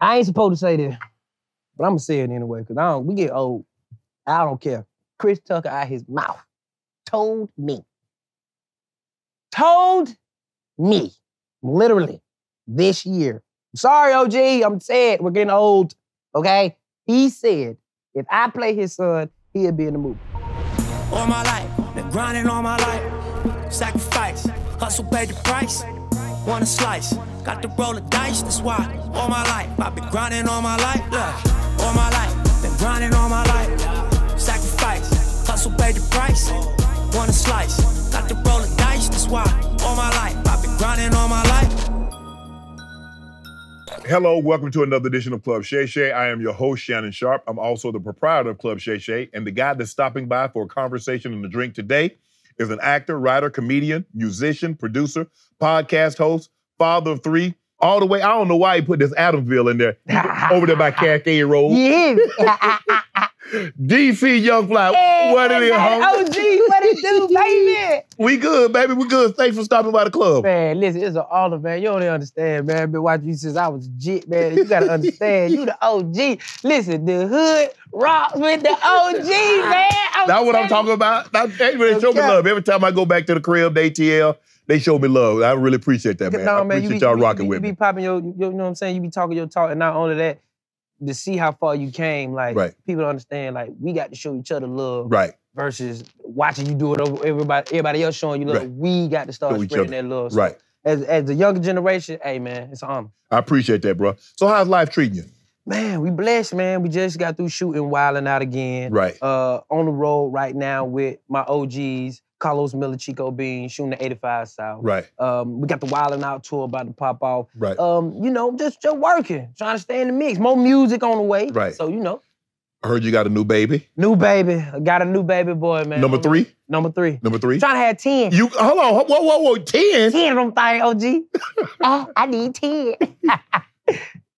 I ain't supposed to say this, but I'm gonna say it anyway, because we get old. I don't care. Chris Tucker out his mouth told me, literally, this year. Sorry, OG, I'm sad, we're getting old, okay? He said, if I play his son, he'll be in the movie. All my life, been grinding all my life. Sacrifice, hustle paid the price. Want a slice, got to roll the dice, that's why. All my life, I've been grinding all my life. Look, all my life, been grinding all my life. Sacrifice, hustle paid the price. Want a slice, got to roll the dice, that's why. All my life, I've been grinding all my life. Hello, welcome to another edition of Club Shay Shay. I am your host, Shannon Sharpe. I'm also the proprietor of Club Shay Shay, and the guy that's stopping by for a conversation and a drink today is an actor, writer, comedian, musician, producer, podcast host, father of three, all the way. I don't know why he put this Adamsville in there. Over there by Cascade Road. Yeah. DC Young Fly. Hey, what it is, homie? OG, what it do, baby? We good, baby. We good. Thanks for stopping by the club. Man, listen, it's an honor, man. You don't understand, man. I've been watching you since I was a jit, man. You gotta understand. You the OG. Listen, the hood rocks with the OG, man. That's what I'm talking about. They really show me love. Every time I go back to the crib, they show me love. I really appreciate that, man. I appreciate y'all rocking with me. You be popping you know what I'm saying? You be talking your talk, and not only that, to see how far you came, like, people understand, like, we got to show each other love. Right. Versus watching you do it over everybody else showing you love. Right. We got to start spreading that love. So right. As the younger generation, hey, man, it's an honor. I appreciate that, bro. So how's life treating you? Man, we blessed, man. We just got through shooting Wildin' Out again. Right. On the road right now with my OGs, Carlos Miller, Chico Bean, shooting the 85 South. Right. We got the Wildin' Out tour about to pop off. Right. You know, just working, trying to stay in the mix. More music on the way. Right. So, you know. I heard you got a new baby. New baby. I got a new baby boy, man. Number 3? Number 3. Number 3? Trying to have 10. You, hold on, whoa, 10? 10 of them things, OG. I need 10.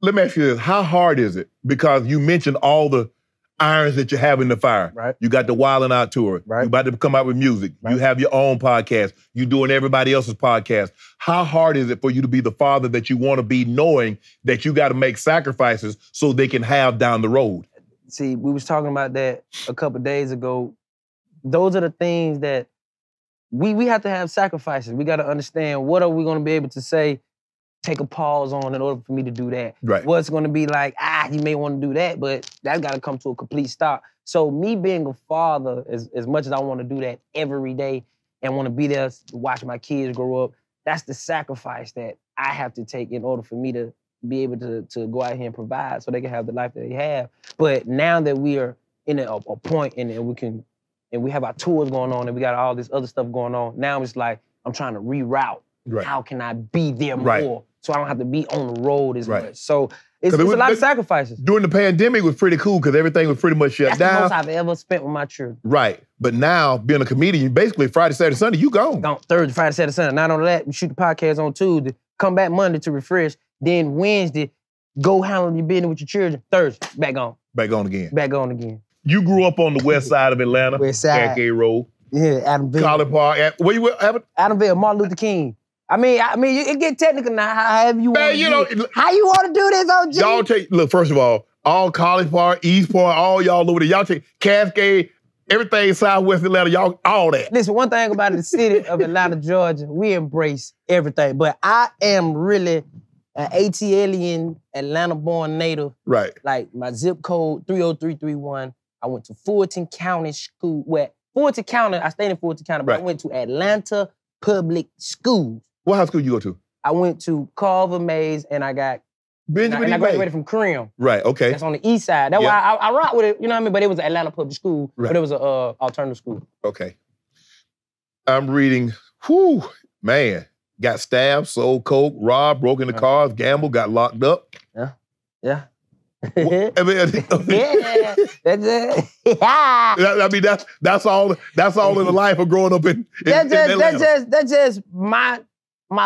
Let me ask you this, how hard is it? Because you mentioned all the irons that you have in the fire. Right. You got the Wildin' Out tour. Right. You about to come out with music. Right. You have your own podcast. You doing everybody else's podcast. How hard is it for you to be the father that you want to be, knowing that you got to make sacrifices so they can have down the road? See, we was talking about that a couple days ago. Those are the things that we have to have sacrifices. We got to understand, what are we going to be able to say, take a pause on in order for me to do that? Right. What's going to be like, you may want to do that, but that's got to come to a complete stop. So me being a father, as much as I want to do that every day and want to be there to watch my kids grow up, that's the sacrifice that I have to take in order for me to be able to go out here and provide so they can have the life that they have. But now that we are in a point and we have our tours going on and we got all this other stuff going on, now it's like I'm trying to reroute. Right. How can I be there Right. more so I don't have to be on the road as Right. much? So it's a lot of sacrifices. During the pandemic was pretty cool because everything was pretty much shut down. That's the most I've ever spent with my children. Right. But now, being a comedian, basically Friday, Saturday, Sunday, you gone. Thursday, Friday, Saturday, Sunday. Not only that, we shoot the podcast on Tuesday, come back Monday to refresh, then Wednesday, go handle your business with your children. Thursday, back on. Back on again. Back on again. You grew up on the west side of Atlanta. West side. Cascade Road. Yeah, Adamville. College Park. Where you were? Adamville, Martin Luther King. I mean, it get technical now, however you want to do it. How you want to do this, OG? Y'all take, look, first of all College Park, East Point, all y'all over there. Y'all take Cascade, everything Southwest Atlanta, y'all, all that. Listen, one thing about the city of Atlanta, Georgia, we embrace everything. But I am really an ATLian, Atlanta-born native. Right. Like, my zip code, 30331. I went to Fulton County School. Fulton County, I stayed in Fulton County, but I went to Atlanta Public Schools. What high school you go to? I went to Carver Mays, and I graduated from Crim. Right, okay. That's on the east side. That's why I rock with it, you know what I mean? But it was an Atlanta public school, but it was an alternative school. Okay. I'm reading, man, got stabbed, sold coke, robbed, broke into cars, gambled, got locked up. Yeah. I mean, that's all in the life of growing up in Atlanta. That's just my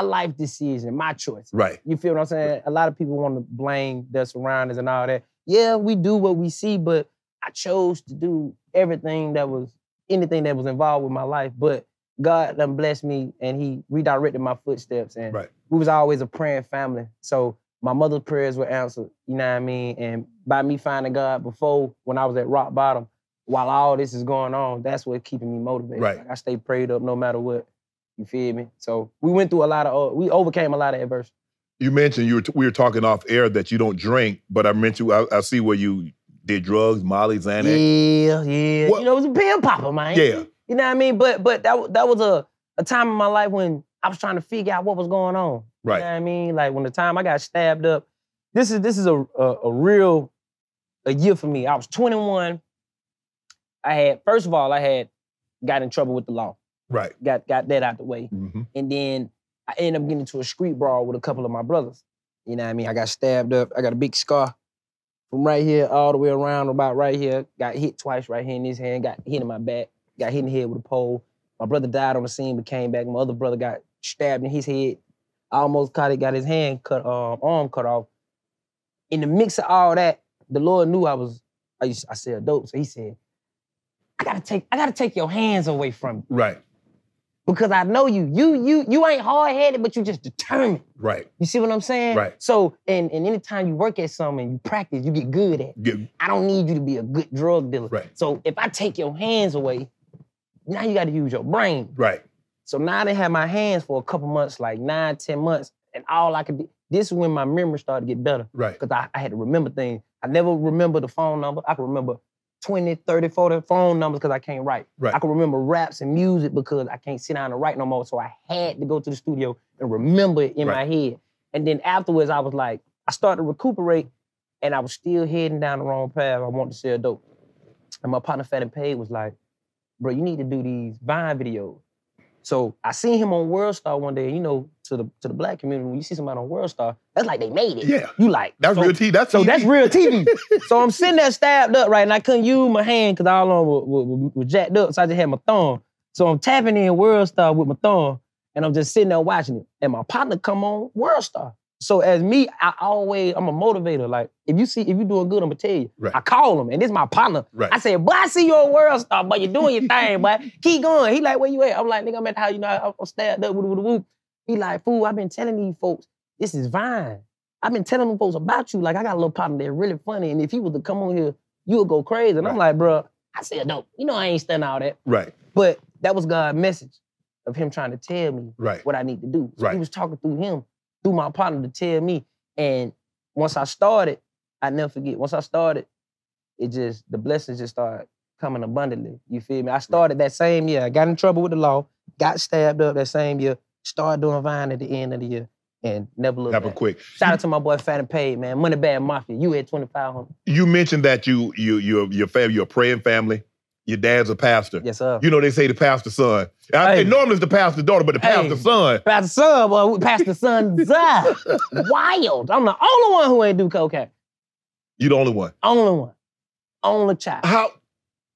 life decision, my choice. Right. You feel what I'm saying? A lot of people want to blame their surroundings and all that. Yeah, we do what we see, but I chose to do anything that was involved with my life. But God done blessed me, and He redirected my footsteps. And we was always a praying family. So my mother's prayers were answered, you know what I mean? And by me finding God before, when I was at rock bottom, while all this is going on, that's what's keeping me motivated. Right. Like, I stay prayed up no matter what. You feel me? So we went through we overcame a lot of adversity. You mentioned we were talking off air that you don't drink, but I mentioned I see where you did drugs, Molly, Xanax. Yeah. What? You know, it was a pill popper, man. Yeah. You know what I mean? But that was a time in my life when I was trying to figure out what was going on. Right. You know what I mean? Like when the time I got stabbed up, this is a real year for me. I was 21. First of all, I had got in trouble with the law. Right. Got that out the way. Mm-hmm. And then I ended up getting into a street brawl with a couple of my brothers. You know what I mean? I got stabbed up. I got a big scar from right here all the way around about right here. Got hit twice right here in this hand. Got hit in my back. Got hit in the head with a pole. My brother died on the scene but came back. My other brother got stabbed in his head. I almost got his hand cut, arm cut off. In the mix of all that, the Lord knew I sell dope. So he said, I gotta take your hands away from you. Right. Because I know you. You ain't hard-headed, but you just determined. Right. You see what I'm saying? Right. So, and anytime you work at something and you practice, you get good at it. I don't need you to be a good drug dealer. Right. So if I take your hands away, now you gotta use your brain. Right. So now I didn't have my hands for a couple months, like 9, 10 months, and all I could do, this is when my memory started to get better. Right. Because I had to remember things. I never remember the phone number. I could remember 20, 30, 40 phone numbers because I can't write. Right. I can remember raps and music because I can't sit down and write no more. So I had to go to the studio and remember it in my head. And then afterwards, I was like, I started to recuperate and I was still heading down the wrong path. I wanted to sell dope. And my partner Fat and Paid was like, bro, you need to do these Vine videos. So I seen him on World Star one day, and you know, to the black community, when you see somebody on World Star, that's like they made it. Yeah. You like. That's real TV. That's so TV. that's real TV. So I'm sitting there stabbed up, right? And I couldn't use my hand because all on was jacked up, so I just had my thumb. So I'm tapping in World Star with my thumb, and I'm just sitting there watching it. And my partner come on World Star. So as me, I'm a motivator. Like, if you doing good, I'm gonna tell you. Right. I call him, and this is my partner. Right. I said, boy, I see you on World Star, but you're doing your thing, boy. Keep going. He like, where you at? I'm like, nigga, I'm at the house, you know, I'm stabbed up, whoop. He like, fool, I've been telling these folks, this is Vine. I've been telling them folks about you. Like, I got a little partner that's really funny, and if he was to come on here, you would go crazy. And I'm like, bro, I said, dope. You know I ain't studying all that. Right. But that was God's message of him trying to tell me what I need to do. So he was talking through him, through my partner to tell me. And once I started, I never forget, once I started, the blessings just started coming abundantly. You feel me? I started that same year. I got in trouble with the law, got stabbed up that same year, started doing Vine at the end of the year, and never looked back. Quick. Shout out to my boy Fat and Paid, man. Money Bag Mafia. You had 2,500. You mentioned that you're a praying family. Your dad's a pastor. Yes, sir. You know, they say the pastor's son. Normally it's the pastor's daughter, but the pastor's son. Pastor's son, boy. Pastor's son's wild. I'm the only one who ain't do cocaine. You the only one? Only one. Only child. How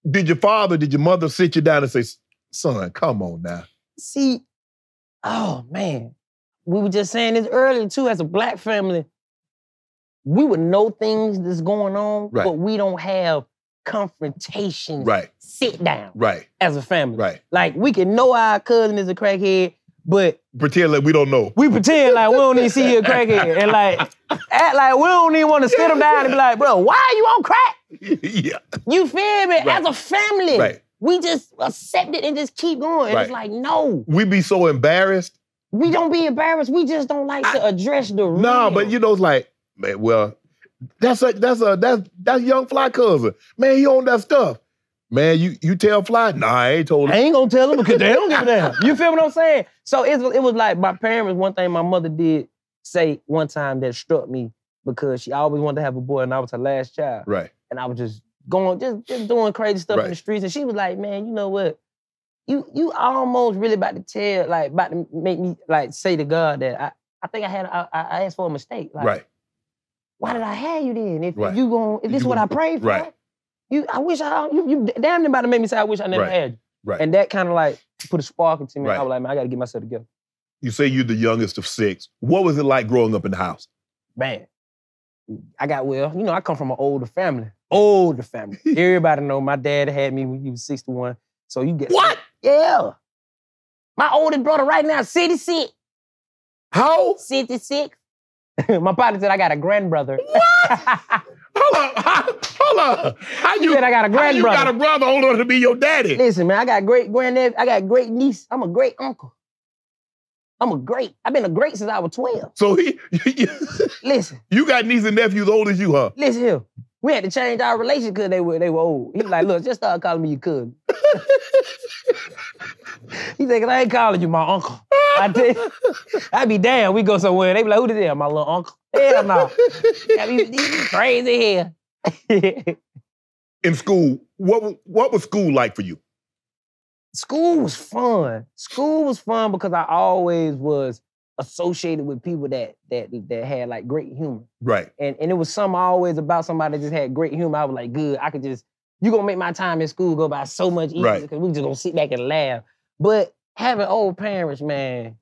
did your mother sit you down and say, son, come on now? See, oh, man. We were just saying this earlier, too, as a black family, we would know things that's going on, but we don't have confrontations. Right. Sit down. Right. As a family. Right. Like, we can know our cousin is a crackhead, but pretend like we don't know. We pretend like we don't even see a crackhead. And like, act like we don't even want to sit him down and be like, bro, why are you on crack? Yeah. You feel me? As a family, we just accept it and just keep going. And it's like, no. We be so embarrassed. We don't be embarrassed. We just don't like to address the real. No, but you know, it's like, man, well, that's young Fly cousin. Man, he on that stuff. Man, you tell Fly? Nah, I ain't told him. I ain't gonna tell him because they don't give a damn. You feel what I'm saying? So it was like my parents, one thing my mother did say one time that struck me because she always wanted to have a boy and I was her last child. Right. And I was just doing crazy stuff in the streets. And she was like, man, you know what? You almost really about to make me like say to God that I think I asked for a mistake. Like, why did I have you then? If this is what I prayed for, you damn near about to make me say I wish I never had you. Right. And that kind of like put a spark into me. I was like, man, I got to get myself together. You say you're the youngest of 6. What was it like growing up in the house? Man, I come from an older family. Older family. Everybody know my dad had me when he was 61. So you get what? Yeah. My oldest brother right now, 66. How? 66. My partner said I got a grandbrother. What? Hold on. How you said I got a grandbrother. How you got a brother old enough to be your daddy? Listen, man, I got great grandnephew. I got great niece. I'm a great uncle. I've been a great since I was 12. So Listen. You got nieces and nephews old as you, huh? Listen here. We had to change our relationship because they were old. He was like, look, just start calling me your cousin. He said, 'cause I ain't calling you my uncle. I tell you, I be damn, we go somewhere. They be like, who this is? My little uncle. Hell no. These crazy here. In school, what was school like for you? School was fun. School was fun because I always was associated with people that had like great humor. Right. And it was something always about somebody that just had great humor. I was like, good, you gonna make my time in school go by so much easier because we just gonna sit back and laugh. But having old parents, man,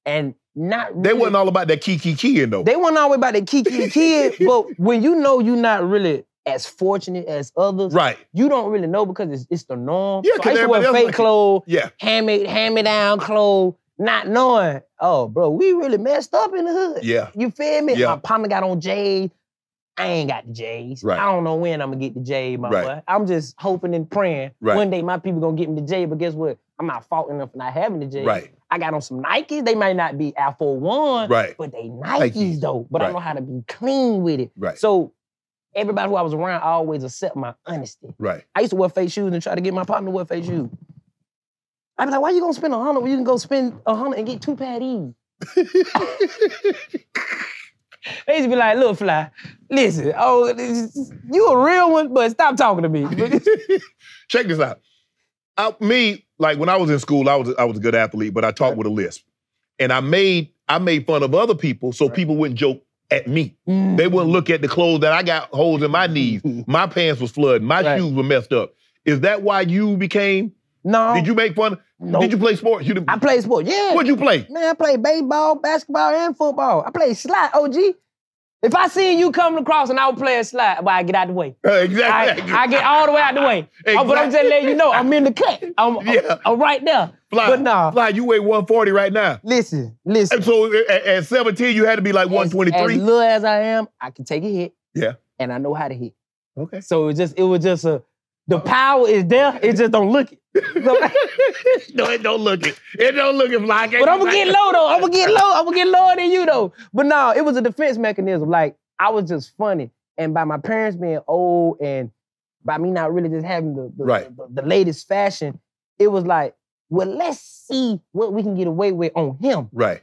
and not really, they wasn't all about that kid though. They wasn't always about that kid, but when you know you're not really as fortunate as others, right? You don't really know because it's the norm. Yeah, so I used to wear fake clothes, hand-me-down clothes, not knowing, oh, bro, we really messed up in the hood. Yeah. You feel me? Yeah. My partner got on J's. I ain't got the J's. Right. I don't know when I'm gonna get the J, my boy. I'm just hoping and praying one day my people gonna get me the J, but guess what? I'm not faulting them for not having the J. Right. I got on some Nikes. They might not be Air Force One, but they Nikes though. But I know how to be clean with it. Right. So everybody who I was around always accept my honesty. Right. I used to wear fake shoes and try to get my partner to wear fake shoes. I'd be like, why you gonna spend $100 when you can go spend $100 and get 2 pair of these? They used to be like, look, Fly, listen, you a real one, but stop talking to me. Check this out. Like when I was in school, I was a good athlete, but I talked with a lisp. And I made fun of other people so people wouldn't joke at me. They wouldn't look at the clothes that I got holes in my knees. My pants was flooding. My shoes were messed up. Is that why you became? No. Did you make fun? No. Did you play sports? I played sports, yeah. What'd you play? Man, I played baseball, basketball, and football. I played slide, OG. If I seen you coming across and I was playing slide, well, I get out the way. Exactly. I get all the way out the way. Exactly. But I'm just letting you know, I'm in the cut. I'm right there. Fly, but nah. Fly, you weigh 140 right now. Listen. And so at 17, you had to be like 123? As little as I am, I can take a hit. Yeah. And I know how to hit. Okay. So it was just the power is there, it just don't look it. No, it don't look it. It don't look it, Fly. But I'm gonna get low though. I'm gonna get lower than you though. But no, it was a defense mechanism. Like, I was just funny. And by my parents being old and by me not really just having the latest fashion, it was like, well, let's see what we can get away with on him. Right.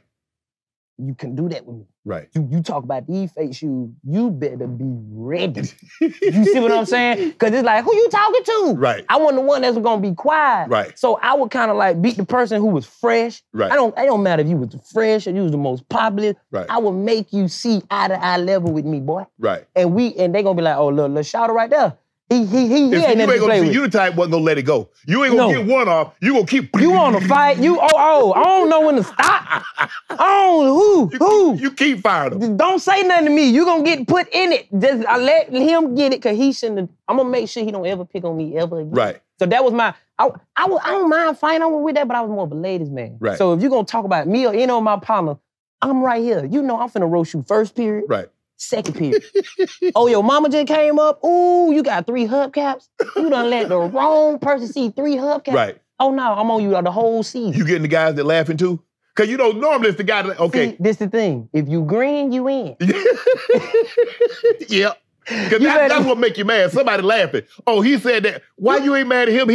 You can do that with me. Right. You talk about these fake shoes, you better be ready. You see what I'm saying? Because it's like, who you talking to? Right. I wasn't the one that's gonna be quiet. Right. So I would kind of like beat the person who was fresh. Right. It don't matter if you was fresh or you was the most popular. Right. I would make you see eye to eye level with me, boy. Right. And they gonna be like, oh, look, shout right there. He ain't nothing to play with. You the type wasn't gonna let it go. You ain't gonna get one off. You gonna keep. You wanna fight? I don't know when to stop. Who? You keep firing them. Don't say nothing to me. You gonna get put in it. Just I let him get it because he shouldn't have. I'm gonna make sure he don't ever pick on me ever again. Right. So that was my. I don't mind fighting with that, but I was more of a ladies man. Right. So if you gonna talk about me or any of my partner, I'm right here. You know I'm finna roast you first period. Right. Second period. Oh, your mama just came up. Ooh, you got 3 hubcaps. You done let the wrong person see 3 hubcaps. Right. Oh no, I'm on you the whole season. You getting the guys that laughing too? Cause you know normally it's the guy that see, this the thing. If you green, you in. Yep. Cause that's what make you mad. Somebody laughing. Oh, he said that. Why you ain't mad at him?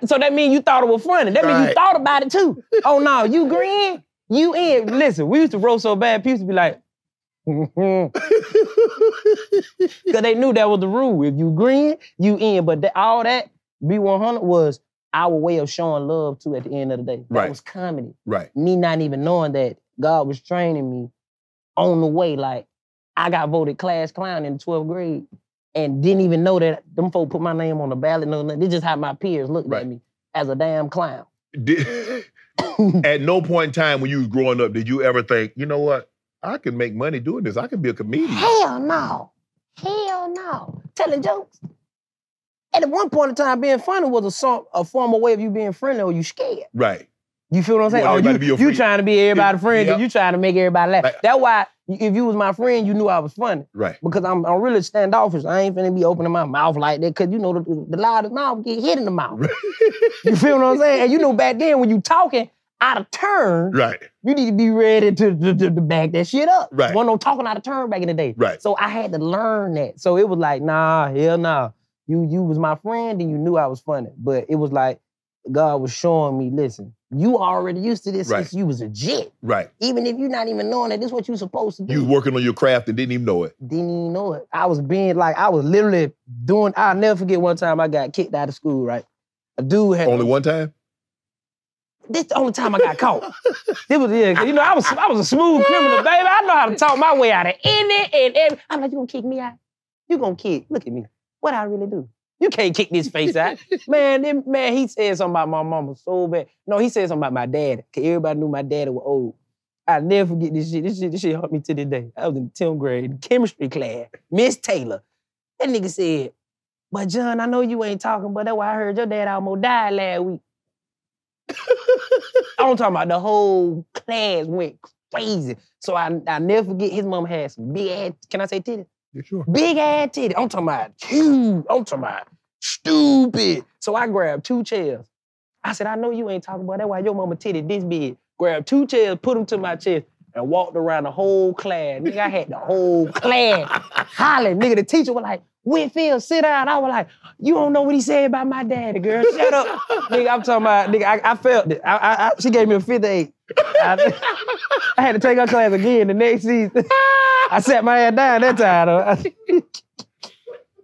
So that means you thought it was funny. That means you thought about it too. Oh no, you green, you in. Listen, we used to roll so bad, people used to be like, because they knew that was the rule. If you green, you in. But all that B100 was our way of showing love too at the end of the day. That was comedy. Right. Me not even knowing that God was training me on the way. Like, I got voted class clown in the 12th grade and didn't even know that them folks put my name on the ballot. No, they just had my peers looking at me as a damn clown. At no point in time when you was growing up, did you ever think, you know what? I can make money doing this. I can be a comedian. Hell no. Hell no. Telling jokes. At one point in time, being funny was a formal way of you being friendly or you scared. Right. You feel what I'm saying? want Oh, everybody to be your you friend. trying to be everybody's friend, Yep. and you trying to make everybody laugh. Like- That's why if you was my friend, you knew I was funny. Right. Because I'm really standoffish. I ain't finna be opening my mouth like that, because you know the loudest mouth get hit in the mouth. You feel what I'm saying? And you know back then when you talking out of turn, Right. you need to be ready to back that shit up. Right. Wasn't no talking out of turn back in the day. Right. So I had to learn that. So it was like, nah, hell nah. You was my friend and you knew I was funny. But it was like, God was showing me, listen, you already used to this Right. since you was a jit. Right. Even if you're not even knowing that this is what you're supposed to do. You was working on your craft and didn't even know it. Didn't even know it. I was literally doing, I'll never forget one time I got kicked out of school, right? A dude had Only one time? This the only time I got caught. It was, yeah, 'cause, you know, I was a smooth criminal, baby. I know how to talk my way out of any and every. I'm like, you gonna kick me out? You gonna kick? Look at me. What I really do? You can't kick this face out. Man, he said something about my mama so bad. No, he said something about my dad. Cause everybody knew my daddy was old. I'll never forget this shit. This shit hurt me to this day. I was in the 10th grade, chemistry class. Miss Taylor. That nigga said, but John, I know you ain't talking, but that's why I heard your dad almost died last week. I'm talking about the whole class went crazy. So I never forget his mom had some big ass, can I say titties? Yeah, sure. Big ass titties. I'm talking about huge. I'm talking about stupid. So I grabbed 2 chairs. I said, I know you ain't talking about that. Why your mama titty this big? Grabbed 2 chairs, put them to my chest, and walked around the whole class. Nigga, I had the whole class hollering. Nigga, the teacher was like, Whitfield, sit down. I was like, you don't know what he said about my daddy, girl. Shut up. Nigga, I'm talking about, nigga, I felt it. She gave me a 58. I had to take her class again the next season. I sat my ass down that time.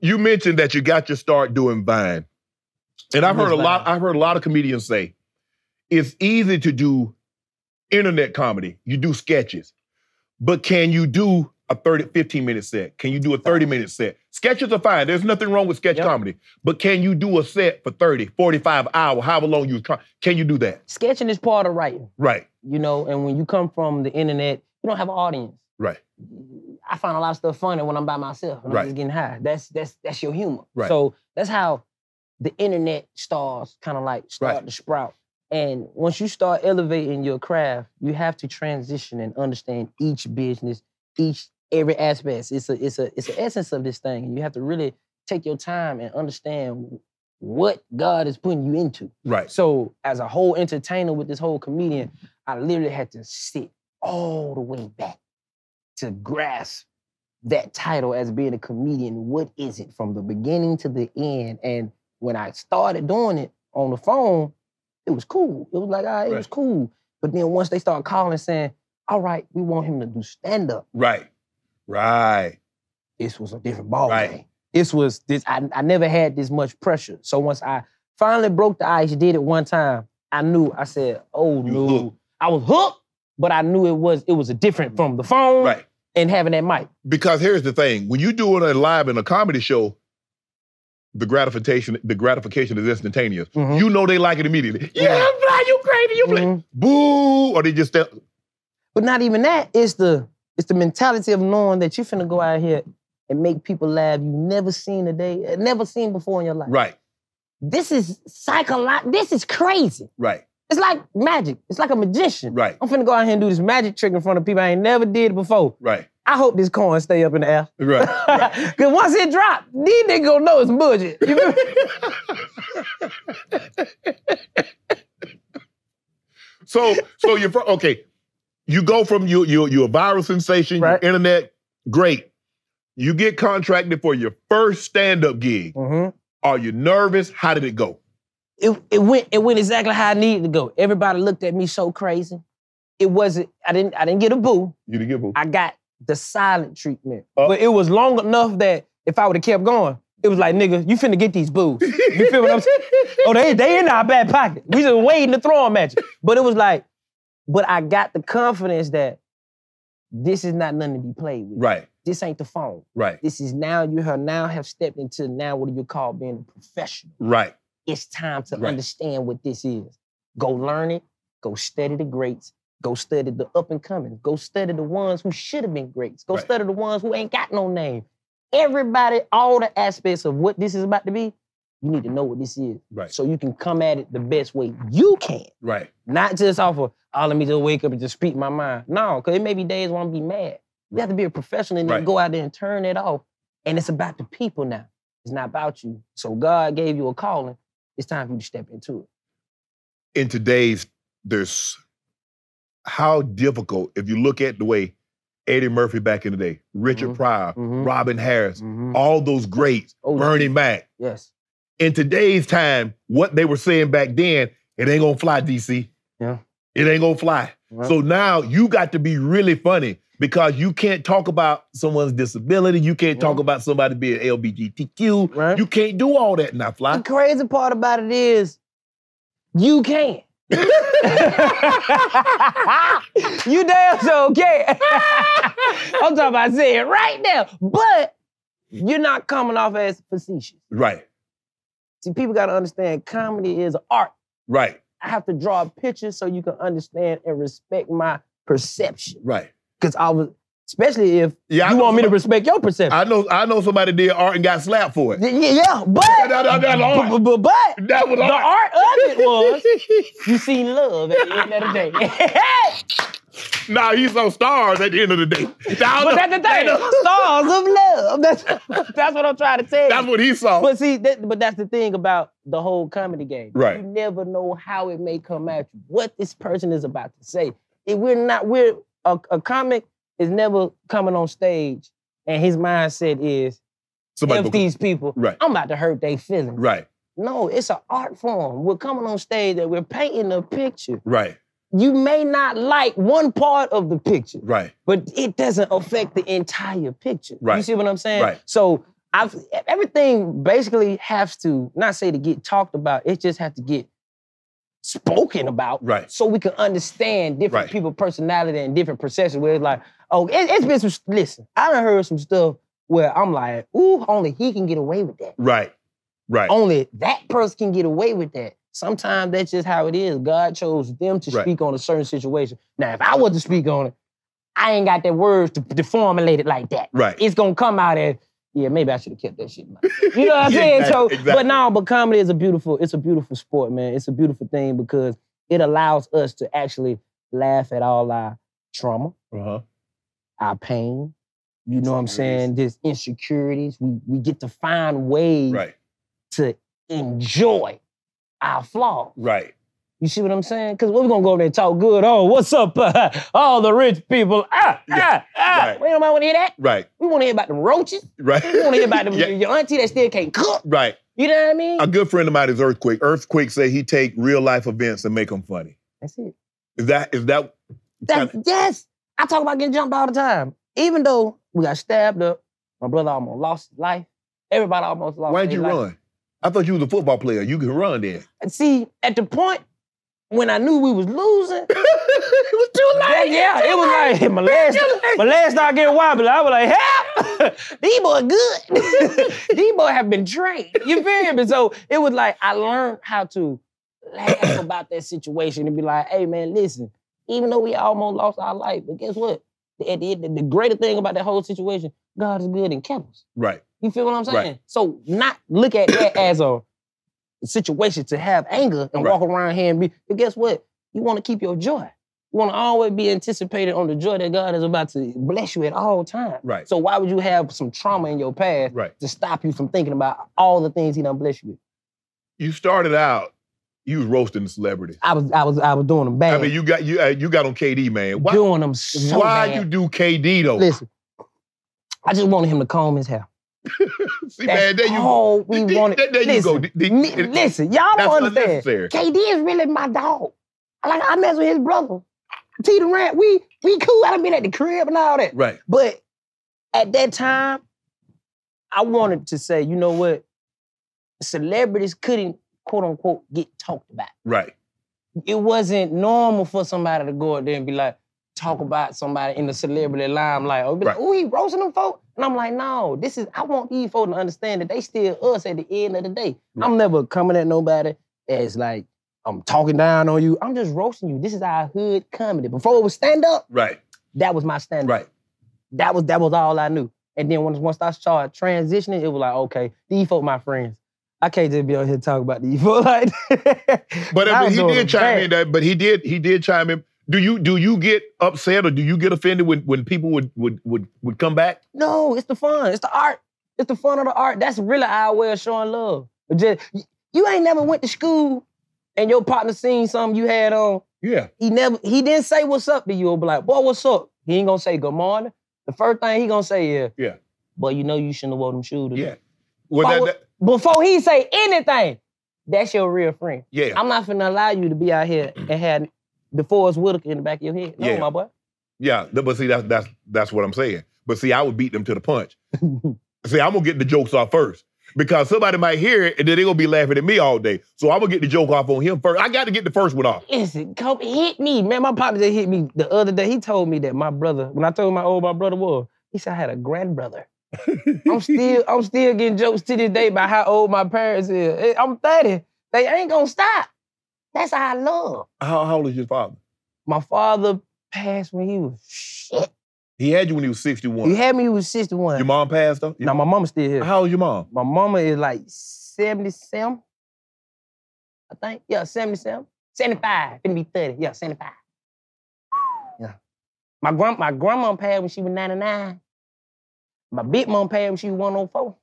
You mentioned that you got your start doing Vine. And I've heard a lot of comedians say, it's easy to do internet comedy. You do sketches. But can you do a 15-minute set? Can you do a 30-minute set? Sketches are fine. There's nothing wrong with sketch comedy. But can you do a set for 30, 45 hours, however long you was trying? Can you do that? Sketching is part of writing. Right. You know, and when you come from the internet, you don't have an audience. Right. I find a lot of stuff funny when I'm by myself, when I'm just getting high. That's your humor. Right. So that's how the internet stars kind of like start to sprout. And once you start elevating your craft, you have to transition and understand each business, every aspect. It's an essence of this thing. And you have to really take your time and understand what God is putting you into. Right. So as a whole entertainer with this whole comedian, I literally had to sit all the way back to grasp that title as being a comedian. What is it from the beginning to the end? And when I started doing it on the phone, it was cool. It was like, it was cool. But then once they started calling saying, all right, we want him to do stand-up. Right. Right. This was a different ballgame. I never had this much pressure. So once I finally broke the ice, did it one time, I said, oh no. Hooked. I was hooked, but I knew it was a different from the phone and having that mic. Because here's the thing, when you're doing it live in a comedy show, the gratification is instantaneous. Mm-hmm. You know they like it immediately. Yeah, fly, you crazy, you play. Boo, or they just But not even that. It's the mentality of knowing that you're finna go out here and make people laugh you never seen never seen before in your life. Right. This is this is crazy. Right. It's like magic. It's like a magician. Right. I'm finna go out here and do this magic trick in front of people I ain't never did before. Right. I hope this coin stay up in the air. Right. Because once it drop, these niggas gonna know it's budget. You feel me? So you're okay. You go from you're a viral sensation, your internet, great. You get contracted for your first stand-up gig. Mm-hmm. Are you nervous? How did it go? It went exactly how I needed to go. Everybody looked at me so crazy. It wasn't, I didn't get a boo. You didn't get a boo. I got the silent treatment. But it was long enough that if I would have kept going, it was like, nigga, you finna get these boos. You feel what I'm saying? Oh, they in our back pocket. We just waiting to throw them at you. But it was like, but I got the confidence that this is not nothing to be played with. Right. This ain't the phone. Right. This is now, have stepped into what do you call being a professional. Right. It's time to understand what this is. Go learn it. Go study the greats. Go study the up and coming. Go study the ones who should have been greats. Go study the ones who ain't got no name. Everybody, all the aspects of what this is about to be, you need to know what this is. Right. So you can come at it the best way you can. Right. Not just off of, oh, let me just wake up and just speak my mind. No, because it may be days when I'm be mad. You have to be a professional and then go out there and turn it off. And it's about the people now. It's not about you. So God gave you a calling. It's time for you to step into it. In today's, there's how difficult, if you look at the way Eddie Murphy back in the day, Richard Pryor, Robin Harris, all those greats, Bernie Mac. Yes. In today's time, what they were saying back then, it ain't gonna fly, DC. Yeah. It ain't gonna fly. Right. So now you got to be really funny because you can't talk about someone's disability. You can't talk about somebody being LGBTQ. Right. You can't do all that now, fly. The crazy part about it is, you can. You damn so okay. I'm talking about saying it right now. But you're not coming off as facetious. Right. See, people got to understand comedy is art. Right. I have to draw a picture so you can understand and respect my perception. Right. Because I was, especially if you I want me to respect your perception. I know somebody did art and got slapped for it. Yeah, but That was the art of it was you seen love at the end of the day. Nah, he saw stars at the end of the day. But that's the thing. Stars of love. That's what I'm trying to tell you. That's what he saw. But see, but that's the thing about the whole comedy game. Right. You never know how it may come at you, what this person is about to say. If a comic is never coming on stage and his mindset is, if these people, I'm about to hurt their feelings. Right. No, it's an art form. We're coming on stage and we're painting a picture. Right. You may not like one part of the picture, right, but it doesn't affect the entire picture. Right. You see what I'm saying? Right. So everything basically has to, not say to get talked about, it just has to get spoken about, right, so we can understand different people's personality and different perceptions where it's like, oh, it's been some, listen, I done heard some stuff where I'm like, ooh, only he can get away with that. Right, right. Only that person can get away with that. Sometimes that's just how it is. God chose them to speak on a certain situation. Now, if I was to speak on it, I ain't got the words to formulate it like that. Right. It's gonna come out as, yeah, maybe I should have kept that shit in mind. You know what I'm saying? Exactly. But comedy is it's a beautiful sport, man. It's a beautiful thing because it allows us to actually laugh at all our trauma, our pain, you know what I'm saying? There's insecurities. We get to find ways to enjoy our flaws. Right. You see what I'm saying? Because we're going to go over there and talk good. Oh, what's up? All the rich people. Right. We don't want to hear that. Right. We want to hear about them roaches. Right. We want to hear about them, your auntie that still can't cook. Right. You know what I mean? A good friend of mine is Earthquake. Earthquake say he take real life events and make them funny. That's it. Is that? Yes. I talk about getting jumped all the time. Even though we got stabbed up, my brother almost lost his life. Everybody almost lost their life. Why'd you run? I thought you was a football player. You can run then. And see, at the point when I knew we was losing, it was too late. It was like my legs started getting wobbly. I was like, help! These boys good. These boys have been trained. You feel me? So it was like I learned how to laugh about that situation and be like, hey man, listen, even though we almost lost our life, but guess what? The greater thing about that whole situation, God is good and kept us. Right. You feel what I'm saying? Right. So not look at that as a situation to have anger and walk around here and be, but guess what? You want to keep your joy. You want to always be anticipating on the joy that God is about to bless you at all times. Right. So why would you have some trauma in your past to stop you from thinking about all the things he done bless you with? You started out, you was roasting the celebrities. I was doing them bad. I mean, you got on KD, man. Why, doing them so why bad. You do KD though? Listen, I just wanted him to comb his hair. See, man, there you go. We wanted. There you go. Listen, y'all don't understand. KD is really my dog. Like I mess with his brother. T the Rant, we cool. I done been at the crib and all that. Right. But at that time, I wanted to say, you know what? Celebrities couldn't, quote unquote, get talked about. Right. It wasn't normal for somebody to go out there and be like, talk about somebody in the celebrity limelight. Or be like, oh, he roasting them folk? And I'm like, no, I want these folk to understand that they still us at the end of the day. Right. I'm never coming at nobody as like, I'm talking down on you. I'm just roasting you. This is our hood comedy. Before it was stand up, that was my stand up. Right. That was all I knew. And then once I started transitioning, it was like, okay, these folk my friends. I can't just be on here talking about these folks like that. But I mean, he did chime bad. in that. But he did chime in. Do you get upset or do you get offended when people would come back? No, it's the fun. It's the art. It's the fun of the art. That's really our way of showing love. But just, you ain't never went to school and your partner seen something you had on. Yeah. He didn't say what's up to you. He'll be like, boy, what's up? He ain't gonna say good morning. The first thing he gonna say is, yeah. Boy, you know you shouldn't have worn them shoes today. Yeah. Well, before he say anything, that's your real friend. Yeah. I'm not finna allow you to be out here and have DeForest Whitaker in the back of your head. No, my boy. Yeah, but see, that's what I'm saying. But see, I would beat them to the punch. See, I'm gonna get the jokes off first. Because somebody might hear it and then they're gonna be laughing at me all day. So I'm gonna get the joke off on him first. I got to get the first one off. Listen, come hit me. Man, my partner just hit me the other day. He told me that my brother, when I told him how old my brother was, he said I had a grandbrother. I'm still getting jokes to this day about how old my parents is. I'm 30. They ain't gonna stop. That's how I love. How old is your father? My father passed when he was shit. He had you when he was 61. He had me when he was 61. Your mom passed though? No, my mama's still here. How old is your mom? My mama is like 77, I think. Yeah, 77. 75. Finna be 30. Yeah, 75. Yeah. My grandma passed when she was 99. My big mom passed when she was 104.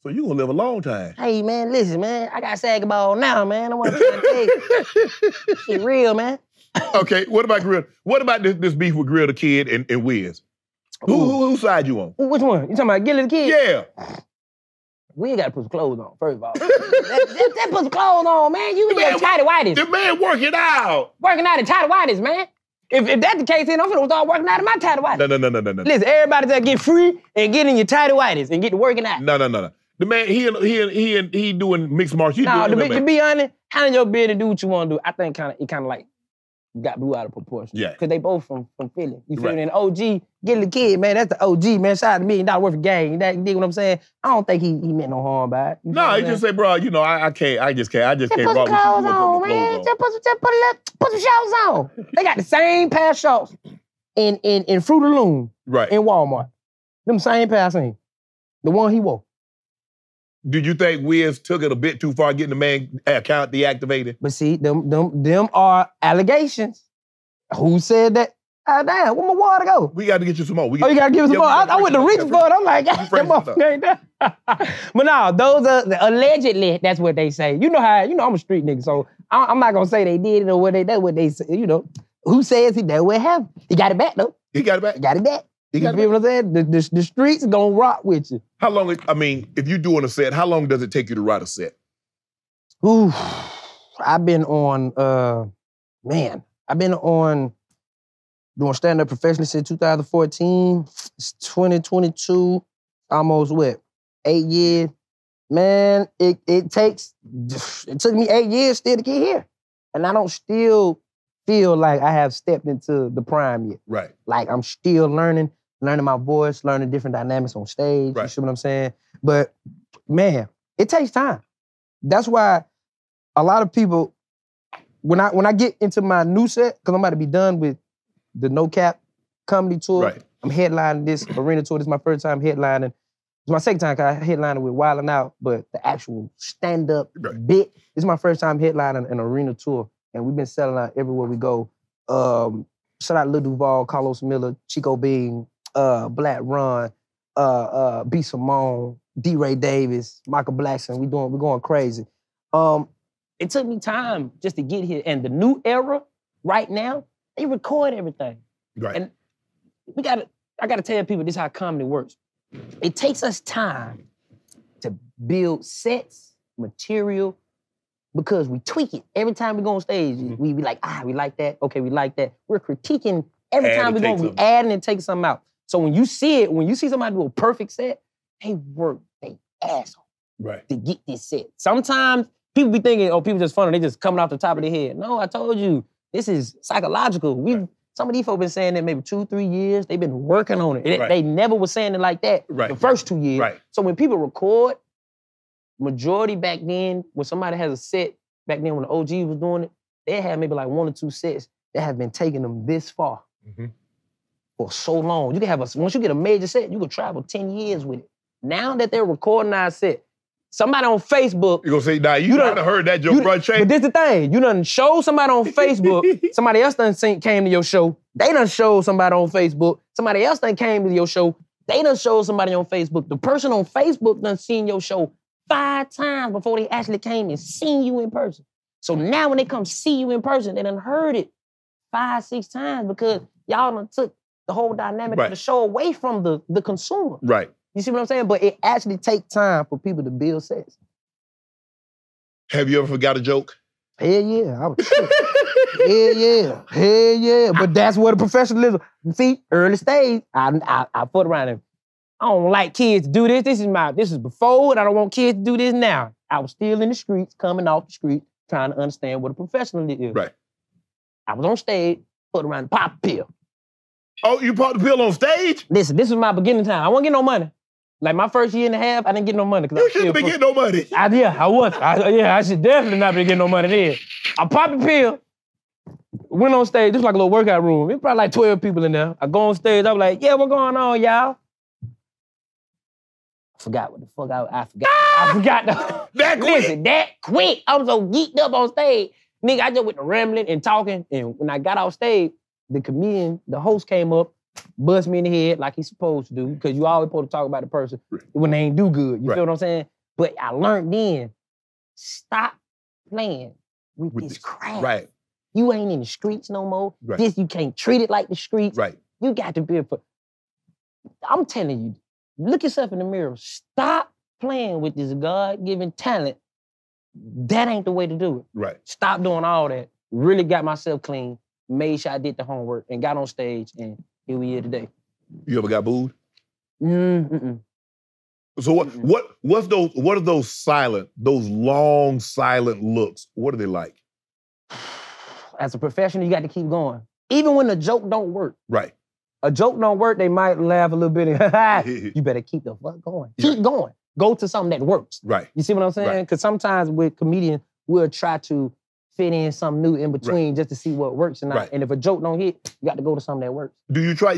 So you gonna live a long time. Hey, man, listen, man. I got sag ball now, man. I want to tell you. Shit real, man. Okay, what about Grill? What about this beef with Grill the Kid and Wiz? Whose side you on? Which one? You talking about Gilly the Kid? Yeah. We ain't got to put some clothes on, first of all. that put some clothes on, man. You in your tighty whities. The man working out. Working out in tighty whities, man. If that's the case, then I'm finna start working out in my tighty whities. No. Listen, everybody just get free and get in your tighty whities and get to working out. No. The man, he doing mixed martial. No, to be honest, handle your beard and do what you want to do. I think it kind of like got blew out of proportion. Yeah. Because they both from Philly. You feel me? And OG, Get the Kid, man, that's the OG, man. Shout out to $1 million worth of gang. You dig what I'm saying? I don't think he meant no harm by it. No, he just say, bro, you know, I just can't Just put rock some with you. clothes on, man. Just put some shorts on. They got the same pair of shorts in Fruit of the Loom in Walmart. Them same pair I seen. The one he wore. Did you think Wiz took it a bit too far getting the man account deactivated? But see, them are allegations. Who said that? Ah, damn, where my water go? We got to get you some more. You got to give us some more. I went to reach for it. I'm like, that motherfucker ain't that. But no, those are, allegedly, that's what they say. You know how, I'm a street nigga, so I'm not going to say they did it or that's what they say, Who says it? That's what happened. He got it back, though. He got it back? He got it back. You feel what I'm saying? The streets gonna rock with you. How long, if you're doing a set, how long does it take you to write a set? Ooh, I've been on doing stand-up professionally since 2014. It's 2022, almost 8 years. Man, it took me 8 years still to get here. And I don't still feel like I have stepped into the prime yet. Right. Like I'm still learning my voice, learning different dynamics on stage. Right. You see what I'm saying? But man, it takes time. That's why a lot of people, when I get into my new set, because I'm about to be done with the No Cap comedy tour. Right. I'm headlining this arena tour. This is my first time headlining. It's my second time because I headlined with Wild 'N Out, but the actual stand-up bit, this is my first time headlining an arena tour. And we've been selling out everywhere we go. Shout out Lil Duval, Carlos Miller, Chico Bean, Black Ron, B. Simone, D. Ray Davis, Michael Blackson. We're going crazy. It took me time just to get here. And the new era, right now, they record everything. Right. And I gotta tell people this is how comedy works. It takes us time to build sets, material, because we tweak it. Every time we go on stage, we be like, we like that. Okay, we like that. We're critiquing every time we go, we adding and take something out. So when you see somebody do a perfect set, they work they ass off to get this set. Sometimes people be thinking, people just funny, they just coming off the top of their head. No, I told you, this is psychological. Some of these folks been saying that maybe 2-3 years. They've been working on it. They never was saying it like that the first 2 years. Right. So when people record, majority back then, when somebody has a set, back then when the OG was doing it, they had maybe like 1 or 2 sets that have been taking them this far for so long. You can have once you get a major set, you can travel 10 years with it. Now that they're recording our set, somebody on Facebook. You gonna say, nah, you done heard that joke, bro, Shay. But this the thing, you done show somebody on Facebook, somebody else done came to your show, they done showed somebody on Facebook, somebody else done came to your show, they done showed somebody on Facebook. The person on Facebook done seen your show 5 times before they actually came and seen you in person. So now when they come see you in person, they done heard it 5, 6 times because y'all done took the whole dynamic of the show away from the consumer. Right. You see what I'm saying? But it actually takes time for people to build sets. Have you ever forgot a joke? Hell yeah. I was Hell yeah. But that's where the professionalism. See, early stage, I put around him. I don't like kids to do this. This is before, and I don't want kids to do this now. I was still in the streets, coming off the street, trying to understand what a professional is. Right. I was on stage, put around the pop pill. Oh, you popped the pill on stage? Listen, this was my beginning time. I wasn't getting no money. Like my first year and a half, I didn't get no money. You shouldn't be getting no money. I was. I should definitely not be getting no money then. I popped the pill, went on stage. This was like a little workout room. There was probably like 12 people in there. I go on stage, I was like, yeah, what's going on, y'all? I forgot what the fuck I forgot. I forgot. That quick? Listen, that quick. I was so geeked up on stage. Nigga, I just went to rambling and talking, and when I got off stage, the comedian, the host came up, bust me in the head like he's supposed to do, because you always supposed to talk about the person when they ain't do good. You feel what I'm saying? But I learned then, stop playing with this crap. Right. You ain't in the streets no more. Right. This, you can't treat it like the streets. Right. You got to be I'm telling you, look yourself in the mirror. Stop playing with this God-given talent. That ain't the way to do it. Right. Stop doing all that. Really got myself clean, made sure I did the homework, and got on stage, and here we are today. You ever got booed? Mm-mm. So what are those long silent looks? What are they like? As a professional, you got to keep going. Even when the joke don't work. Right. A joke don't work, they might laugh a little bit and you better keep the fuck going. Keep going. Go to something that works. Right. You see what I'm saying? Because sometimes with comedians, we'll try to fit in something new in between just to see what works or not. Right. And if a joke don't hit, you got to go to something that works. Do you try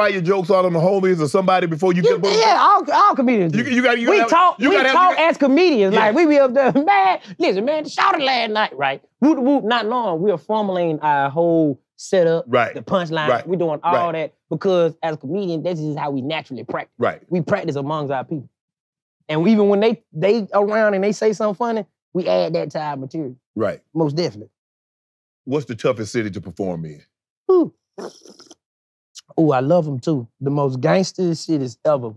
your jokes out on the homies or somebody before you get? Yeah, all comedians. We talk as comedians. Like we be up there, man. Listen, man, shouted last night, right? Whoop whoop, not knowing we are formulating our whole setup, the punchline. Right. We're doing all that because as a comedian, this is how we naturally practice. Right. We practice amongst our people, and even when they around and they say something funny, we add that to our material. Right. Most definitely. What's the toughest city to perform in? Ooh, I love them too. The most gangster cities ever.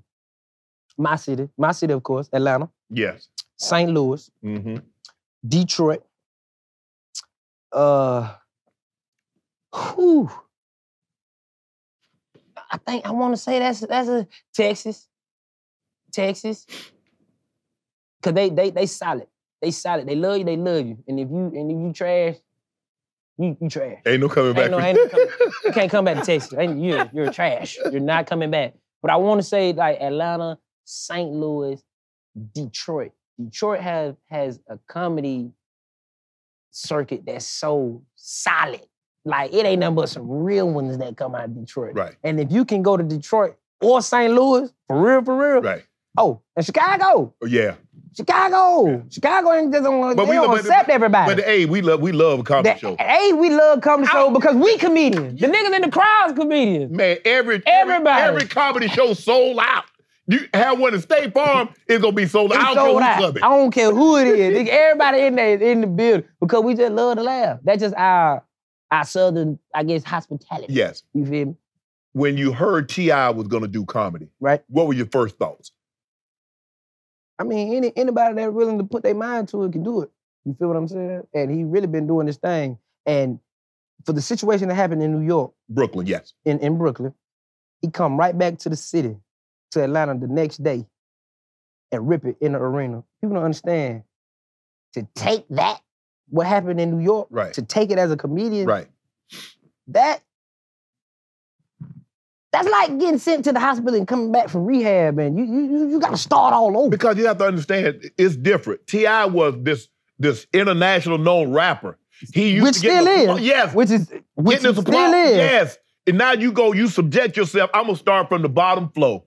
My city, of course, Atlanta. Yes. St. Louis. Mm-hmm. Detroit. I think I want to say that's a Texas. Texas. Cause they solid. They solid. They love you. And if you trash, you trash. Ain't no coming back. You can't come back to Texas. You're trash. You're not coming back. But I want to say like Atlanta, St. Louis, Detroit. Detroit has a comedy circuit that's so solid. Like it ain't nothing but some real ones that come out of Detroit. Right. And if you can go to Detroit or St. Louis, for real. Right. Oh, and Chicago. Oh, yeah. Chicago ain't just don't accept everybody. But hey, we love a comedy show. Hey, we love comedy show because we comedians. The niggas in the crowd's comedians. Man, every comedy show sold out. You have one at State Farm, it's gonna be sold out. I don't care who it is. Everybody in there is in the building because we just love to laugh. That's just our southern, I guess, hospitality. Yes. You feel me? When you heard T.I. was gonna do comedy, right? What were your first thoughts? I mean, anybody that's willing to put their mind to it can do it. You feel what I'm saying? And he really been doing this thing. And for the situation that happened in New York. Brooklyn, yes. In Brooklyn, he come right back to the city, to Atlanta the next day, and rip it in the arena. People don't understand. To take that, what happened in New York, to take it as a comedian, that's like getting sent to the hospital and coming back from rehab, and you got to start all over. Because you have to understand, it's different. T.I. was this international known rapper. He used to get still is. Yes. Which still is. Yes. And now you subject yourself. I'm gonna start from the bottom floor.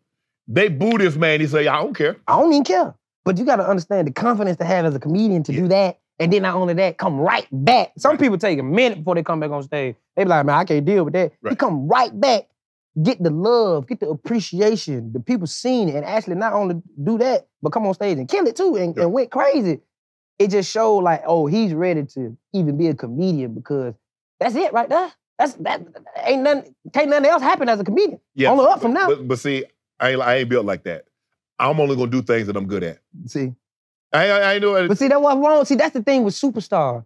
They boo this man. He say, I don't care. I don't even care. But you got to understand the confidence to have as a comedian to do that. And then not only that, come right back. Some people take a minute before they come back on stage. They be like, man, I can't deal with that. Right. He come right back, get the love, get the appreciation, the people seen it, and actually not only do that, but come on stage and kill it too and went crazy. It just showed like, oh, he's ready to even be a comedian because that's it right there. That can't nothing else happen as a comedian. Yeah, only up from now. But see, I ain't built like that. I'm only gonna do things that I'm good at. See. I know. But see, that's what's wrong. See, that's the thing with superstars.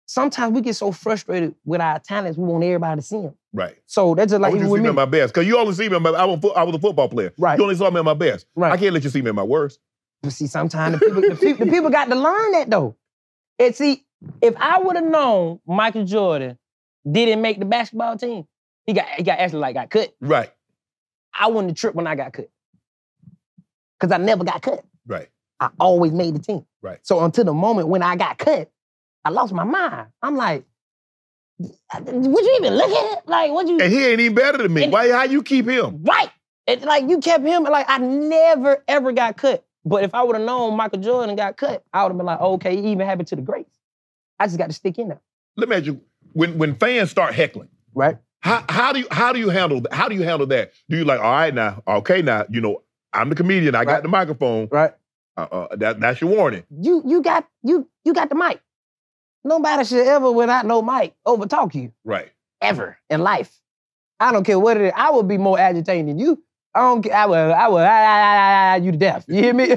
Sometimes we get so frustrated with our talents, we want everybody to see them. Right. So that's just like I want you to see me at my best. Because you only see me at I was a football player. Right. You only saw me at my best. Right. I can't let you see me at my worst. But see, sometimes the people got to learn that though. And see, if I would have known Michael Jordan didn't make the basketball team, he got actually got cut. Right. I wouldn't have tripped when I got cut. Because I never got cut. Right. I always made the team. Right. So until the moment when I got cut, I lost my mind. I'm like, would you even look at it? Like, what you? And he ain't even better than me. How you keep him? Right. It's like you kept him. Like I never ever got cut. But if I would have known Michael Jordan got cut, I would have been like, oh, okay, he even happened to the greats. I just got to stick in there. Let me ask you, when fans start heckling, right? How do you handle that? How do you handle that? Do you like, all right now, okay now, I'm the comedian, I got the microphone. Right. That's your warning. You got the mic. Nobody should ever, without no mic, overtalk you. Right. Ever in life. I don't care what it is. I would be more agitating than you. I don't care. I would you to death. You hear me?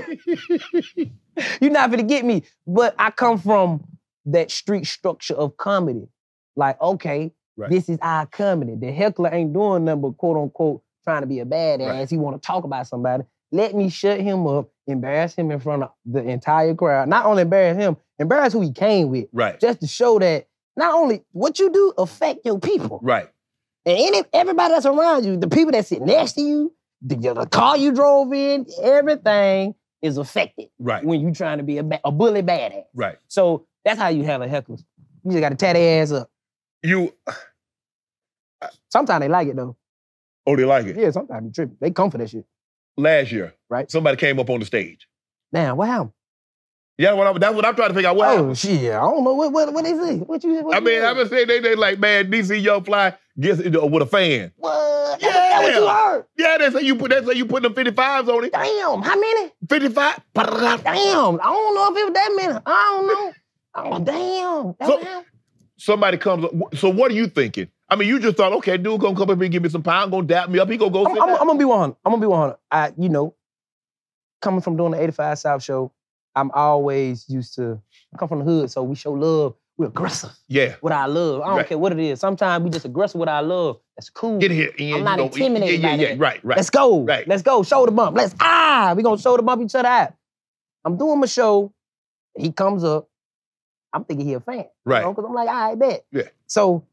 You're not gonna get me. But I come from that street structure of comedy. Like, okay, this is our comedy. The heckler ain't doing nothing but quote unquote trying to be a badass. Right. He want to talk about somebody. Let me shut him up, embarrass him in front of the entire crowd. Not only embarrass him, embarrass who he came with. Right. Just to show that not only what you do affect your people. Right. And everybody that's around you, the people that sit next to you, the car you drove in, everything is affected. Right. When you trying to be a bully badass. Right. So that's how you handle hecklers. You just got to tear their ass up. Sometimes they like it though. Oh, they like it? Yeah, sometimes they tripping. They come for that shit. Last year, right? Somebody came up on the stage. Damn, what happened? Yeah, that's what I'm trying to figure out. What happened? Shit, I don't know what they say. I've been saying they like, man, DC Young Fly gets with a fan. What? Yeah. That's what you heard? Yeah, they say you put them 55s on it. Damn, how many? 55. Damn, I don't know if it was that many. I don't know. Oh, damn. Somebody comes up. So what are you thinking? I mean, you just thought, okay, dude gonna come up here and give me some pound, gonna dap me up, he gonna go sit down. I'm gonna be 100. Coming from doing the 85 South show, I'm always used to, I come from the hood, so we show love. We're aggressive. Yeah. With our love. I don't care what it is. Sometimes we just aggressive with our love. That's cool. Get here, Ian. I'm not intimidated by that. Right. Let's go. Right. Let's go. Shoulder bump. We gonna shoulder bump each other out. I'm doing my show. He comes up. I'm thinking he a fan. Right. Because I'm like, all right, bet. Yeah. So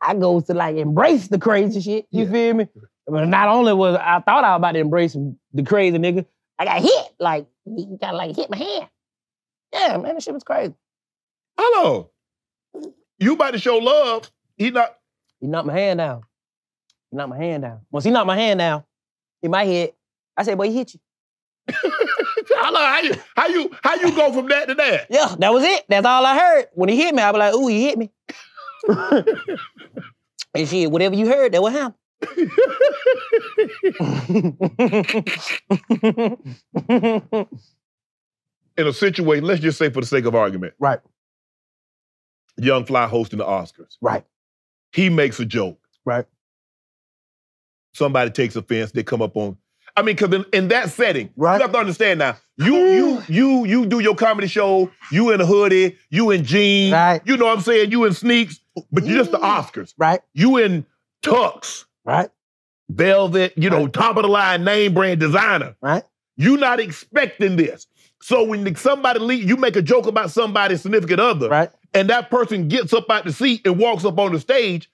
I go to like embrace the crazy shit. You feel me? But not only was I thought I was about to embrace the crazy nigga, I got hit. Like, he got like hit my hand. Yeah, man, that shit was crazy. Hello. You about to show love. He knocked my hand down. Once he knocked my hand down in my head, I said, boy, he hit you. How you go from that to that? Yeah, that was it. That's all I heard. When he hit me, I was like, ooh, he hit me. And shit, whatever you heard, that what happened. In a situation, let's just say for the sake of argument. Right. Young Fly hosting the Oscars. Right. He makes a joke. Right. Somebody takes offense, they come up on. I mean, because in that setting, you have to understand now, you do your comedy show, you in a hoodie, you in jeans, you know what I'm saying, you in sneaks, but you're just the Oscars. Right. You in tux. Right. Velvet, top of the line, name brand designer. Right. You're not expecting this. So when somebody leaves, you make a joke about somebody's significant other, right, and that person gets up out the seat and walks up on the stage,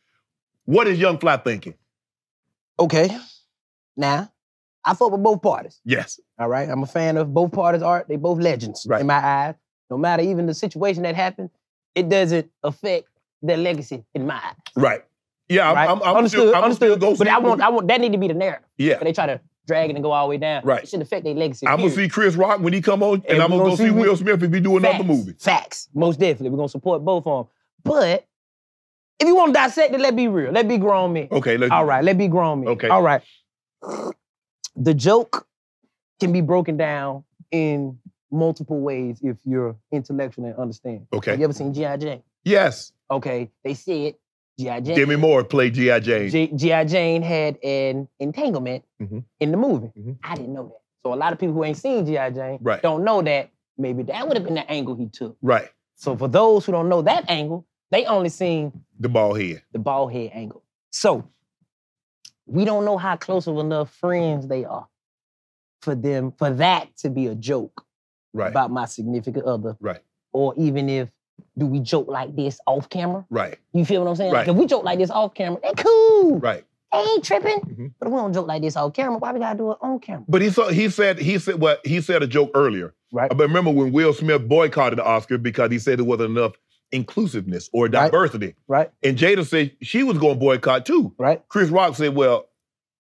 what is Young Fly thinking? Okay. Now, I fuck with both parties. Yes. All right? I'm a fan of both parties' art. They both legends in my eyes. No matter even the situation that happened, it doesn't affect their legacy in my eyes. Right. Yeah, right? I'm understood. Still But I want that need to be the narrative. Yeah. They try to drag it and go all the way down. Right. It should affect their legacy. I'm going to see Chris Rock when he come on, and I'm going to go see Will Smith if he do another movie. Facts. Most definitely. We're going to support both of them. But if you want to dissect it, let's be real. Let's be grown men. Okay. All right, let's be grown men. Okay. All right. The joke can be broken down in multiple ways if you're intellectual and understand. Okay. Have you ever seen G.I. Jane? Yes. Okay. They said G.I. Jane. Demi Moore played G.I. Jane. G.I. Jane had an entanglement in the movie. Mhm. I didn't know that. So a lot of people who ain't seen G.I. Jane Right. don't know that maybe that would have been the angle he took. Right. So for those who don't know that angle, they only seen The bald head. the bald head angle. So we don't know how close of enough friends they are for that to be a joke Right. about my significant other. Right. Or even if, do we joke like this off camera? Right. You feel what I'm saying? Right. Like if we joke like this off camera, they cool. Right. They ain't tripping. Mhm. But if we don't joke like this off camera, why we gotta do it on camera? But he said a joke earlier. Right. But remember when Will Smith boycotted the Oscar because he said there wasn't enough inclusiveness or diversity. Right. And Jada said she was going to boycott too. Right. Chris Rock said, well,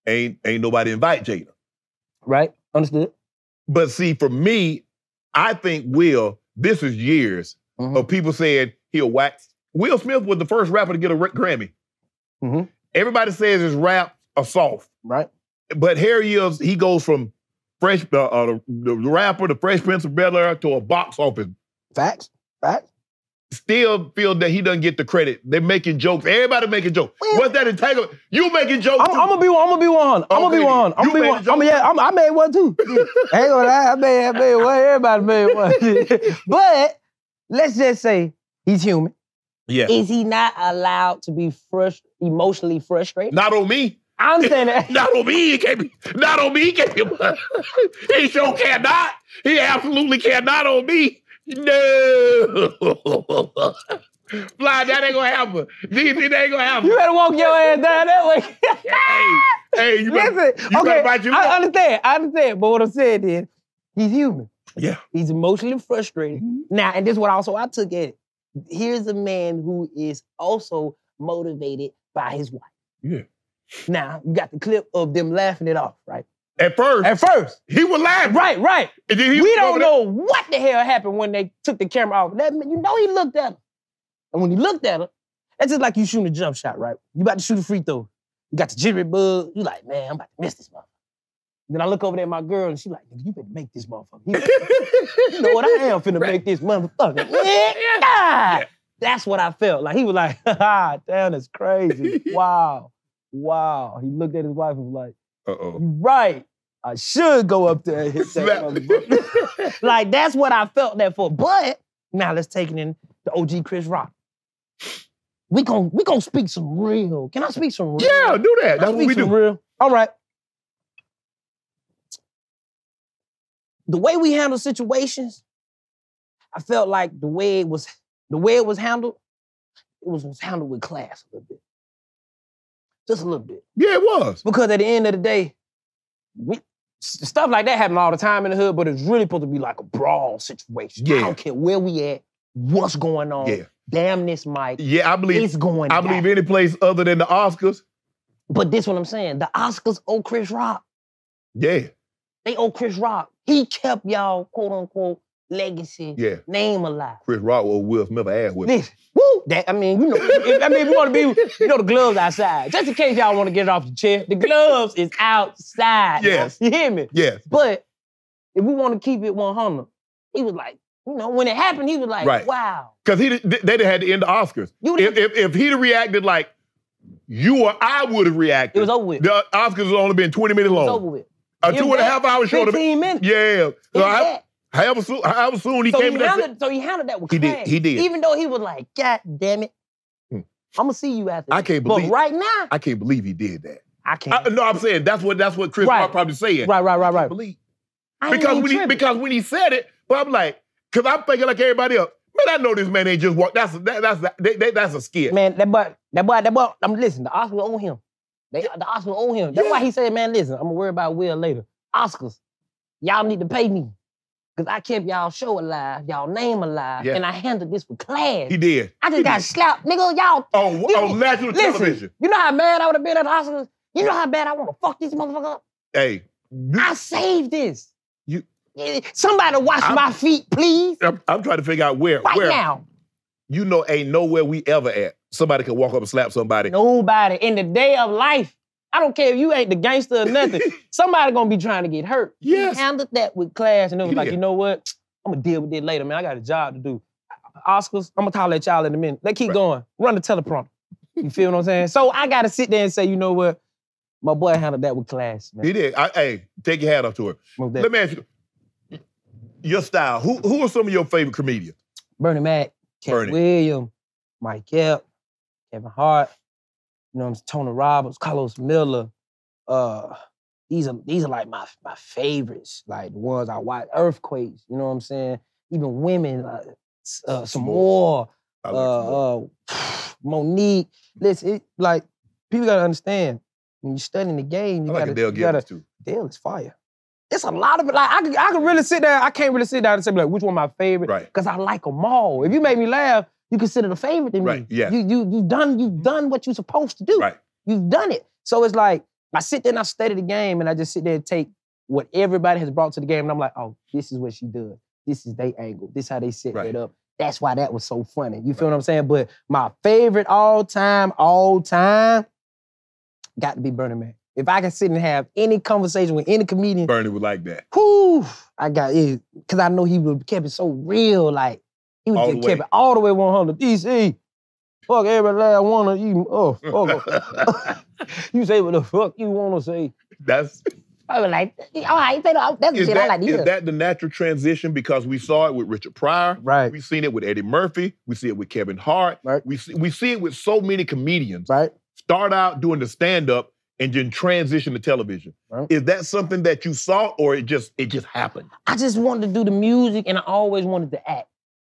ain't nobody invite Jada. Right. Understood. But see, for me, I think this is years of people saying he'll wax. Will Smith was the first rapper to get a Grammy. Mhm. Everybody says his rap are soft. Right. But here he goes from the rapper, the Fresh Prince of Bel-Air to a box office. Facts. Facts. Still feel that he doesn't get the credit. They're making jokes. Everybody making jokes. What's that entanglement? You making jokes I'm gonna be 100. I'm gonna be 100. I'm gonna be 100. I made one too. I ain't gonna lie. I made one. Everybody made one. But let's just say he's human. Yeah. Is he not allowed to be emotionally frustrated? Not on me. I understand that. Not on me. He can't be. Not on me. He can't be. He sure cannot. He absolutely cannot on me. No. Fly, that ain't gonna happen. These ain't gonna happen. You better walk your ass down that way. hey, you better, listen. you Okay, better bite your lip. I understand. But what I'm saying is, he's human. Yeah. He's emotionally frustrated. Now, and this is what also I took at it. Here's a man who is also motivated by his wife. Yeah. Now, you got the clip of them laughing it off, right? At first. He was laughing. Right. And then We don't know what the hell happened when they took the camera off. You know he looked at her. And when he looked at her, that's just like you shooting a jump shot, right? You about to shoot a free throw. You got the jittery bug. You like, man, I'm about to miss this motherfucker. Then I look over there at my girl and she like, nigga, you better make this motherfucker. You know what? I am finna make this motherfucker. Yeah. That's what I felt. Like he was like, ha, damn, that's crazy. Wow. He looked at his wife and was like, uh-oh. Right. I should go up there and hit that motherfucker. Like, that's what I felt that for. But now let's take it in the OG Chris Rock. We gon' speak some real. Can I speak some real? Yeah, do that. That's what we do. Real? All right. The way we handle situations, I felt like the way it was handled, it was handled with class a little bit. Just a little bit. Yeah, it was. Because at the end of the day, stuff like that happen all the time in the hood, but it's really supposed to be like a brawl situation. Yeah. I don't care where we at, what's going on. Yeah. Damn this mic. Yeah, I believe it's going down. I believe any place other than the Oscars. But this what I'm saying. The Oscars owe Chris Rock. Yeah. They owe Chris Rock. He kept y'all, quote unquote, legacy, name alive. Chris Rock or Will Smith ass with. Listen, woo! That, I mean, you know, if we want to be, you know, the gloves outside. Just in case y'all want to get it off the chair, the gloves is outside. Yes. You hear me? Yes. But if we want to keep it 100, he was like, you know, when it happened, he was like, wow. Because they didn't have to end the Oscars. If he'd have reacted like you or I would have reacted, it was over with. The Oscars would only been 20 minutes long. It was over with. A 2.5 hour show. 15 minutes. Yeah. So however soon he came in. So he handled that with class. He did. Even though he was like, God damn it. I'm going to see you after I can't believe. But right now. I can't believe he did that. I can't. No, I'm saying that's what Chris Rock probably saying. Right. I can't believe. Because when he said it, but I'm like, because I'm thinking like everybody else, man, I know this man ain't just walk. That's a skit. Man, that boy, listen, the Oscars owe him. The Oscars owe him. That's why he said, man, listen, I'm going to worry about Will later. Oscars, y'all need to pay me. Because I kept y'all show alive, y'all name alive, and I handled this with class. He did. I just got slapped, nigga, y'all. On national television. You know how mad I would have been at the Oscars? You know how bad I want to fuck this motherfucker up? Hey, I saved this. You, Somebody wash my feet, please. I'm trying to figure out where. Right now. You know, ain't nowhere we ever at. Somebody can walk up and slap somebody. Nobody. In the day of life, I don't care if you ain't the gangster or nothing. Somebody gonna be trying to get hurt. Yes. He handled that with class, and it was like, you know what? I'm gonna deal with it later, man. I got a job to do. Oscars, I'm gonna holler at y'all in a minute. Let's keep going. Run the teleprompter. You feel what I'm saying? So I gotta sit there and say, you know what? My boy handled that with class, man. He did. Hey, take your hat off to him. Let me ask you, your style. Who are some of your favorite comedians? Bernie Mac, Cat Williams, Mike Epps, Kevin Hart, you know what I'm saying, Tony Roberts, Carlos Miller. These are like my favorites, like the ones I watch. Earthquakes, you know what I'm saying? Even women, some more. Monique. Listen, like people gotta understand when you're studying the game. You gotta. Dale is fire. It's a lot of it. Like I can really sit there. I can't really sit down and say like which one my favorite. Right. Because I like them all. If you make me laugh, you consider the favorite to me. Right. Yeah. You've done what you're supposed to do. Right. You've done it. So it's like I sit there and I study the game and I just sit there and take what everybody has brought to the game and I'm like, oh, this is what she does. This is their angle. This is how they set that up. That's why that was so funny. You feel what I'm saying? But my favorite all time, got to be Bernie Mac. If I can sit and have any conversation with any comedian. Bernie would like that. Whew, I got it. Because I know he would kept it so real. Like, he would just kept it all the way 100. DC, fuck every last one of you. Oh, fuck. You say what the fuck you want to say. I was like, all right, that's the shit I like to hear. Is that the natural transition? Because we saw it with Richard Pryor. Right. We've seen it with Eddie Murphy. We see it with Kevin Hart. Right. We see it with so many comedians. Right. Start out doing the stand-up and then transition to television. Right. Is that something that you saw or it just happened? I just wanted to do the music and I always wanted to act.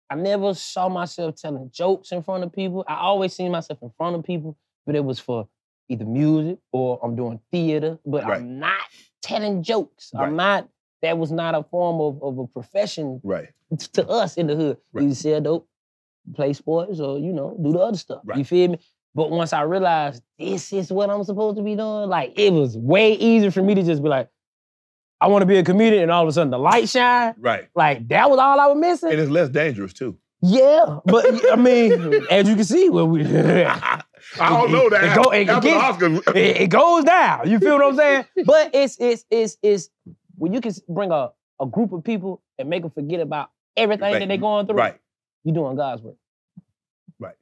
I never saw myself telling jokes in front of people. I always seen myself in front of people, but it was for either music or I'm doing theater, but I'm not telling jokes. Right. That was not a form of a profession to us in the hood. Right. You sell dope, play sports, or, you know, do the other stuff. Right. You feel me? But once I realized this is what I'm supposed to be doing, like, it was way easier for me to just be like, I want to be a comedian, and all of a sudden the light shine. Right. Like, that was all I was missing. And it's less dangerous, too. Yeah, but, I mean, as you can see, I don't know that. It goes down. You feel what I'm saying? But it's when you can bring a group of people and make them forget about everything that they're going through. Right. You're doing God's work. Right.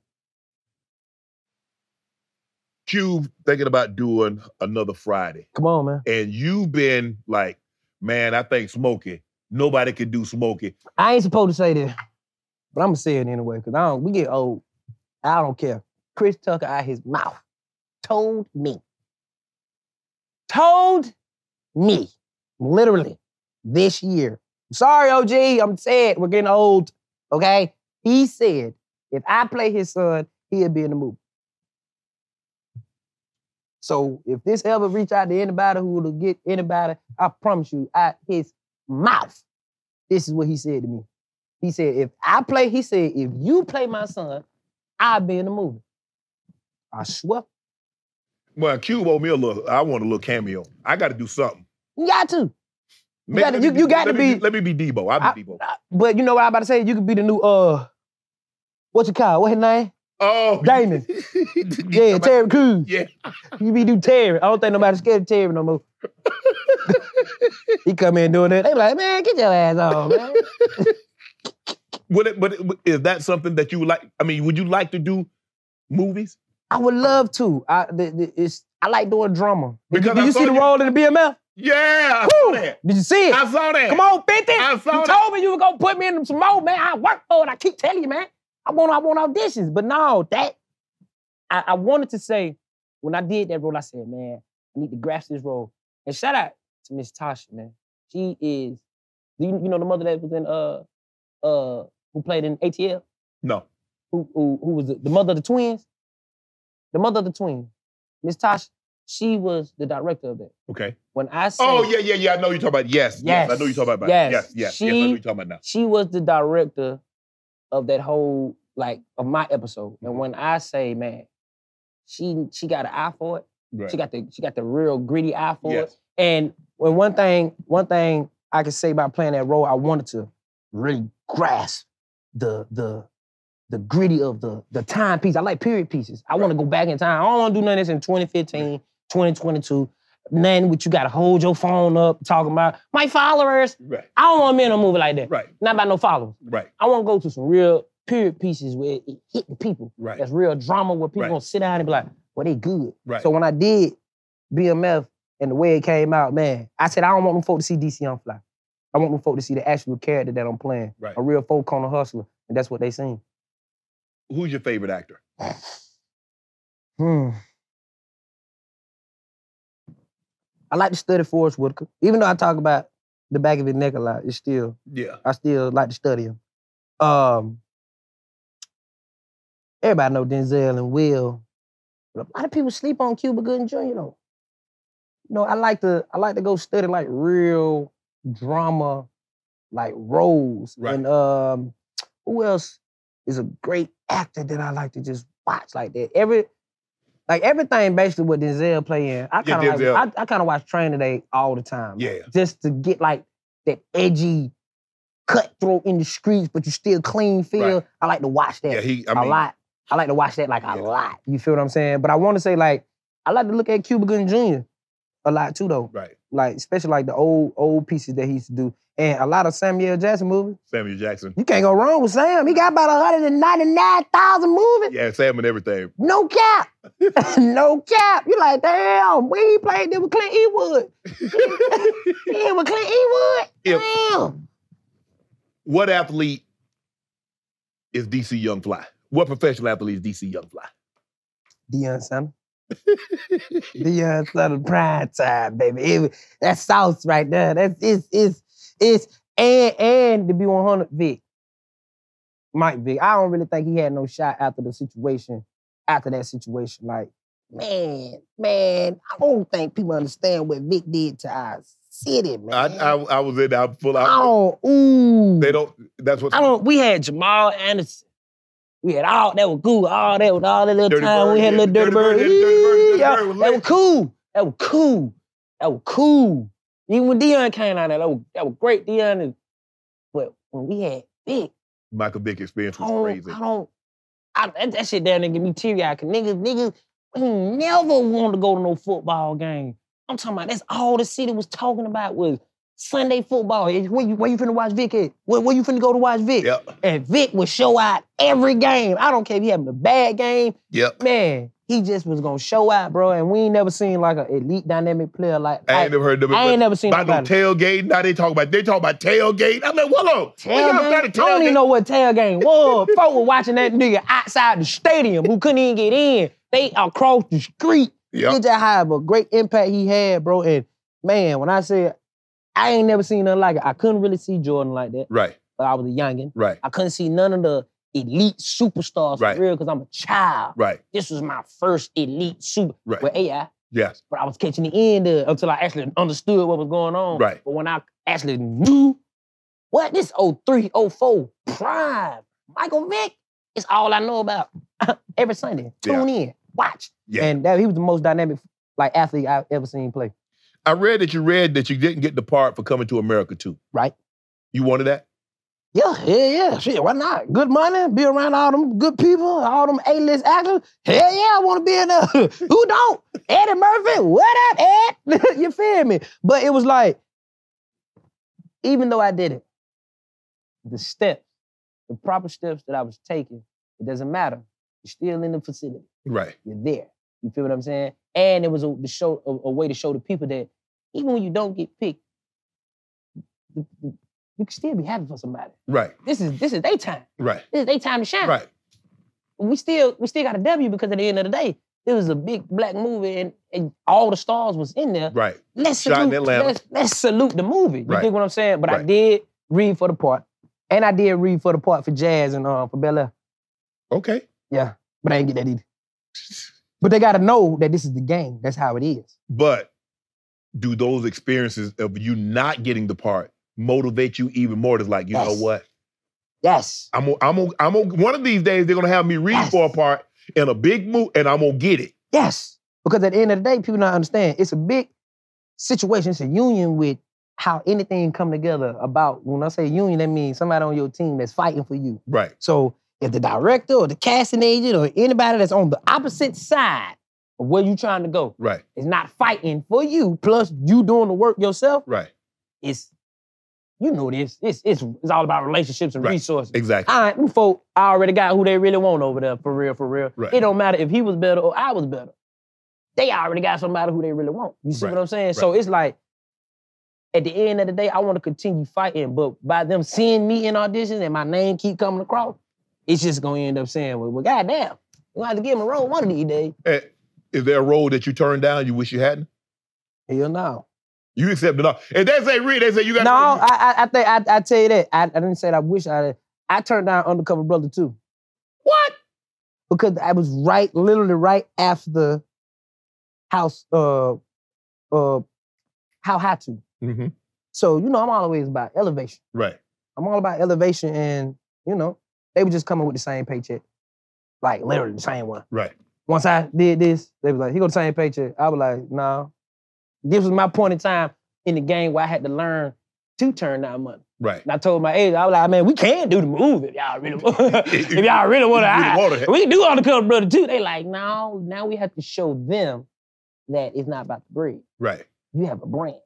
Cube thinking about doing another Friday. Come on, man. And you've been like, man, I think Smokey. Nobody can do Smokey. I ain't supposed to say that, but I'm gonna say it anyway because we get old. I don't care. Chris Tucker out his mouth told me, literally, this year. Sorry, OG, I'm sad. We're getting old, okay? He said, if I play his son, he'll be in the movie. So if this ever reach out to anybody who will get anybody, I promise you, out his mouth, this is what he said to me. He said, if you play my son, I'll be in the movie. I swear. Well, Cube owed me I want a little cameo. I got to do something. You got to. Let me be Debo. I'll be Debo. But you know what I'm about to say? You could be the new, what you call? What his name? Oh. Damon. Yeah, Terry Crews. Yeah. You be do Terry. I don't think nobody's scared of Terry no more. He come in doing that. They be like, man, get your ass on, man. But is that something that you would like? I mean, would you like to do movies? I would love to. I like doing drama. Did you see the role in the BMF? Yeah, I saw that. Did you see it? I saw that. Come on, 50. I saw that. You told me you were gonna put me in some more, man. I worked for it. I keep telling you, man. I want auditions. But no, I wanted to say, when I did that role, I said, man, I need to grasp this role. And shout out to Miss Tasha, man. She is, you know the mother that was in who played in ATL? No. Who was the mother of the twins? The mother of the twins. Miss Tasha, she was the director of that. Okay. When I say... Oh, yeah. I know you're talking about. Yes. I know you're talking about. Yes. I know you're talking about now. She was the director of that whole, like, of my episode. And when I say, man, she got an eye for it. Right. She got the real gritty eye for it. And when one thing I can say about playing that role, I wanted to really grasp the gritty of the timepiece. I like period pieces. I want to go back in time. I don't want to do none of this in 2015, 2022. Nothing which you got to hold your phone up talking about my followers. Right. I don't want to be in a movie like that. Right. Not about no followers. Right. I want to go to some real period pieces where it hit the people. Right. That's real drama where people gonna sit down and be like, well, they good. Right. So when I did BMF and the way it came out, man, I said, I don't want them folk to see DC on Fly. I want them folk to see the actual character that I'm playing. Right. A real folk corner hustler. And that's what they seen. Who's your favorite actor? I like to study Forrest Whitaker. Even though I talk about the back of his neck a lot, it's still, I still like to study him. Everybody know Denzel and Will. But a lot of people sleep on Cuba Gooding Jr. though. You know, I like to go study like real drama, like roles. Right. And who else is a great actor that I like to just watch like that? Everything basically what Denzel playing. I kind of watch Training Day all the time. Yeah. Just to get like that edgy, cutthroat in the streets, but you still clean feel. Right. I like to watch that a lot. I like to watch that like a lot. You feel what I'm saying? But I want to say like, I like to look at Cuba Gooding Jr. a lot too though. Right. Like, especially like the old pieces that he used to do. And a lot of Samuel Jackson movies. Samuel Jackson. You can't go wrong with Sam. He got about 199,000 movies. Yeah, Sam and everything. No cap. No cap. You like, damn, when he played there with Clint Eastwood. Yeah, with Clint Eastwood. Damn. What athlete is DC Young Fly? What professional athlete is DC Young Fly? Deion Sanders. Deion Sanders, prime time, baby. That's sauce right there. And to be 100, Vic. Mike Vick. I don't really think he had no shot after that situation. Like, man, I don't think people understand what Vic did to our city, man. I was in there full out. They don't, that's what. We had Jamal Anderson. We had all that was cool. All that little Dirty time. Bird, we had little Dirty Bird. That was cool. Even when Deion came out there, that was great. Deion, but when we had Vic, Michael Vick experience was crazy. That shit down there give me teary-eyed. Cause niggas never wanted to go to no football game. I'm talking about that's all the city was talking about was Sunday football. Where you finna watch Vic at? Where you finna go to watch Vic? Yep. And Vic would show out every game. I don't care if he having a bad game. Yep. Man, he just was gonna show out, bro. And we ain't never seen like an elite dynamic player like. I ain't never heard them. I ain't never seen about no tailgate. Now they talk about tailgate. I'm like, whoa. I don't even know what tailgate was. Folk were watching that nigga outside the stadium who couldn't even get in. They across the street. Yep. He just had a great impact he had, bro. And man, when I said I ain't never seen nothing like it, I couldn't really see Jordan like that. Right. But I was a youngin'. Right. I couldn't see none of the elite superstars for real because I'm a child. Right. This was my first elite super with AI. Yes. But I was catching the end of it until I actually understood what was going on. Right. But when I actually knew what this 03, 04 prime Michael Vick is all I know about. Every Sunday. Tune in. Watch. Yeah. And he was the most dynamic athlete I've ever seen play. I read that you didn't get the part for Coming to America too. Right. You wanted that? Yeah. Shit, why not? Good money, be around all them good people, all them A-list actors. Hell yeah, I want to be in there. Who don't? Eddie Murphy, what up, Ed? You feel me? But it was like, even though I did it, the proper steps that I was taking, it doesn't matter. You're still in the facility. Right. You're there. You feel what I'm saying? And it was a way to show the people that even when you don't get picked, you can still be happy for somebody. Right. This is their time. Right. This is their time to shine. Right. We still got a W because at the end of the day, it was a big black movie and all the stars was in there. Right. Let's Shot in Atlanta. let's salute the movie. You Right. dig what I'm saying? But I did read for the part. And I did read for the part for Jazz and for Bel Air. Okay. Yeah. But I ain't get that either. But they gotta know that this is the game. That's how it is. But do those experiences of you not getting the part motivate you even more? It's like, you know what? Yes. I'm one of these days they're gonna have me read for a part in a big movie and I'm gonna get it. Yes. Because at the end of the day, people don't understand. It's a big situation. It's a union with how anything come together about, when I say union, that means somebody on your team that's fighting for you. Right. So if the director or the casting agent or anybody that's on the opposite side of where you trying to go Right. is not fighting for you, plus you doing the work yourself, Right. it's, you know this, it's all about relationships and Right. resources. Exactly. All right, them folk already got who they really want over there, for real, for real. Right. It don't matter if he was better or I was better. They already got somebody who they really want. You see Right. what I'm saying? Right. So it's like, at the end of the day, I want to continue fighting, but by them seeing me in auditions and my name keep coming across, it's just gonna end up saying, well goddamn, you have to give him a role one of these days. Is there a role that you turned down you wish you hadn't? Hell no. You accepted all. If they say read, they say you got. No, I think I tell you that. I didn't say that I wish I did. I turned down Undercover Brother too. What? Because I was literally right after the House, How High To. Mm-hmm. So, I'm always about elevation. Right. I'm all about elevation, and, they were just coming with the same paycheck. Like, literally the same one. Right. Once I did this, they was like, here go the same paycheck. I was like, no. This was my point in time in the game where I had to learn to turn down money. Right. And I told my agent, I was like, man, we can do the move if y'all really want if y'all really want to. We can do Undercover Brother too. They like, no, now we have to show them that it's not about the bread. Right. You have a brand.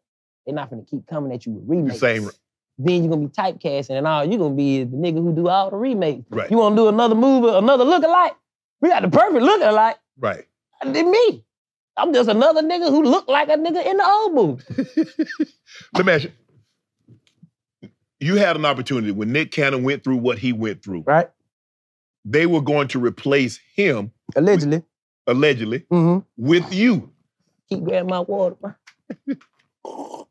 They're not going to keep coming at you with remakes. Same. Then you're going to be typecasting and all you're going to be is the nigga who do all the remakes. Right. You want to do another movie, another lookalike? We got the perfect lookalike. Right. It's me. I'm just another nigga who looked like a nigga in the old movie. Let me ask you. You had an opportunity when Nick Cannon went through what he went through. Right. They were going to replace him. Allegedly. With you. Keep grabbing my water, man. You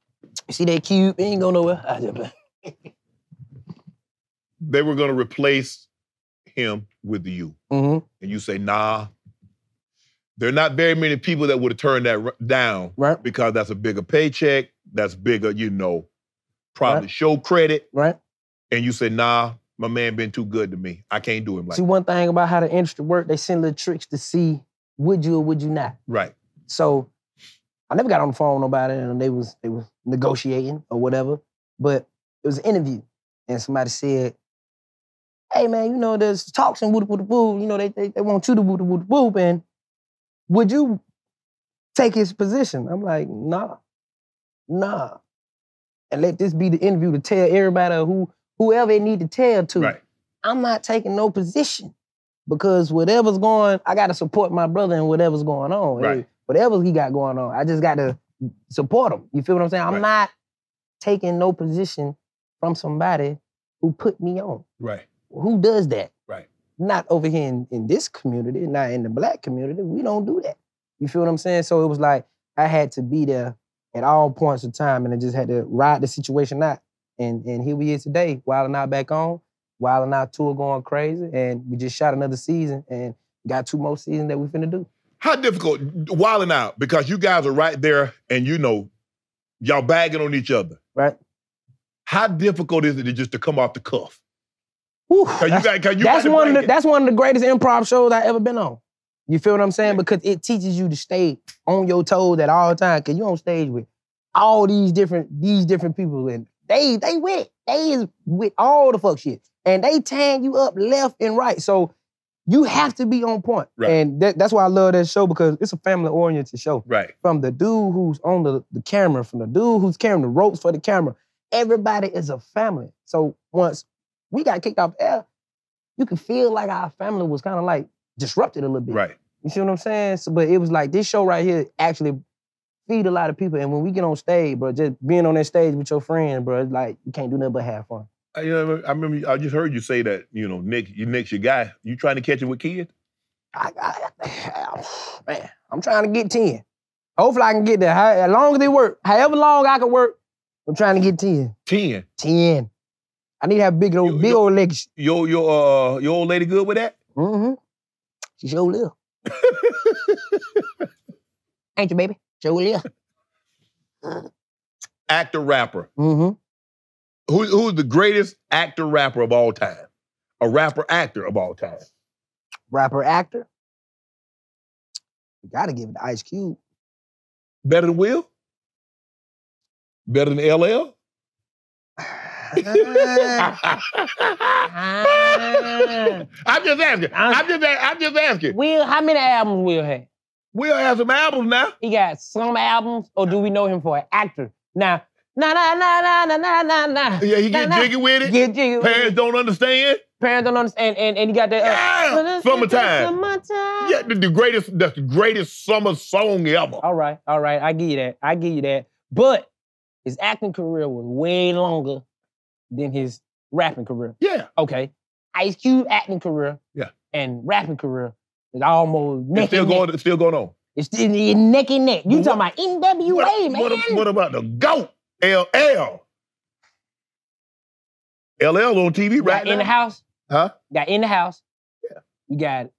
see that cube? It ain't going nowhere. They were going to replace him with you. Mm-hmm. And you say, nah. There are not very many people that would have turned that down. Right. Because that's a bigger paycheck. That's bigger, probably show credit. Right. And you say, nah, my man been too good to me. I can't do him like that. See, one thing about how the industry work, they send little tricks to see would you or would you not. Right. So I never got on the phone with nobody and they was negotiating or whatever, but it was an interview and somebody said, hey man, there's talks and whoop-a-whoop-a-whoop, they want you to whoop-a-whoop-a-whoop, and would you take his position? I'm like, nah. And let this be the interview to tell everybody whoever it need to tell to. Right. I'm not taking no position because whatever's going, I got to support my brother in whatever's going on. Right. Whatever he got going on, I just got to support him. You feel what I'm saying? I'm not taking no position from somebody who put me on. Right. Who does that? Right. Not over here in this community, not in the Black community. We don't do that. You feel what I'm saying? So it was like I had to be there at all points of time, and I just had to ride the situation out. And here we is today, Wild 'N Out back on, Wild 'N Out tour going crazy, and we just shot another season, and got 2 more seasons that we finna do. How difficult, Wild 'N Out, because you guys are right there, and y'all bagging on each other. Right. How difficult is it just to come off the cuff? Whew, that's one of the greatest improv shows I ever been on. You feel what I'm saying? Because it teaches you to stay on your toes at all times. Cause you on stage with all these different people, and they with it. They is with all the fuck shit, and they tearing you up left and right. So you have to be on point. Right. And that's why I love that show, because it's a family-oriented show. Right. From the dude who's on the camera, from the dude who's carrying the ropes for the camera, everybody is a family. So once we got kicked off air, you could feel like our family was kind of like disrupted a little bit. Right. You see what I'm saying? So, but it was like this show right here actually feed a lot of people. And when we get on stage, bro, just being on that stage with your friends, bro, it's like you can't do nothing but have fun. I remember I just heard you say that, Nick's your guy. You trying to catch him with kids? Man, I'm trying to get 10. Hopefully I can get there. As long as they work, however long I can work, I'm trying to get 10. 10? 10. I need to have big old legs. Your old lady good with that? Mm-hmm. She sure live. Ain't you, baby? Sure live. Actor, rapper. Mm-hmm. Who's the greatest actor, rapper of all time? A rapper, actor of all time? Rapper, actor? You gotta give it to Ice Cube. Better than Will? Better than LL? I'm just asking. Will, how many albums Will have? Will has some albums now. He got some albums, or do we know him for an actor? Now, na na na na na na na na. Yeah, he get jiggy with it. Get jiggy with it. Parents don't understand. Parents don't understand, and he got that. Summertime. Yeah, that's the greatest summer song ever. All right, I give you that. But his acting career was way longer than his rapping career. Yeah. Okay. Ice Cube acting career. Yeah. And rapping career is almost neck and neck. It's still going on. It's still neck and neck. You talking about NWA, man? What about the GOAT? LL. LL on TV right now. In the house. Huh? Got In the House. Yeah. You got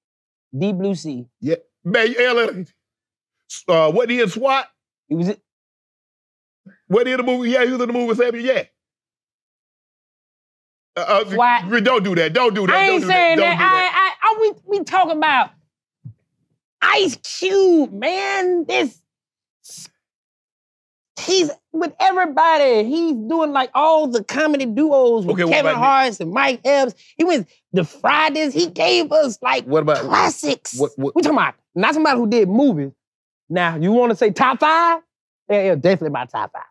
Deep Blue Sea. Yeah. Man, LL. What he in SWAT? He was it. What he in the movie? Yeah, he was in the movie with Samuel Jackson. SWAT. Don't do that. Don't do that. I ain't saying that. We talking about Ice Cube, man. He's with everybody. He's doing like all the comedy duos with Kevin Hart and Mike Epps. He went the Fridays. He gave us like classics. What? We talking about not somebody who did movies. Now, you want to say top 5? Yeah, definitely my top 5.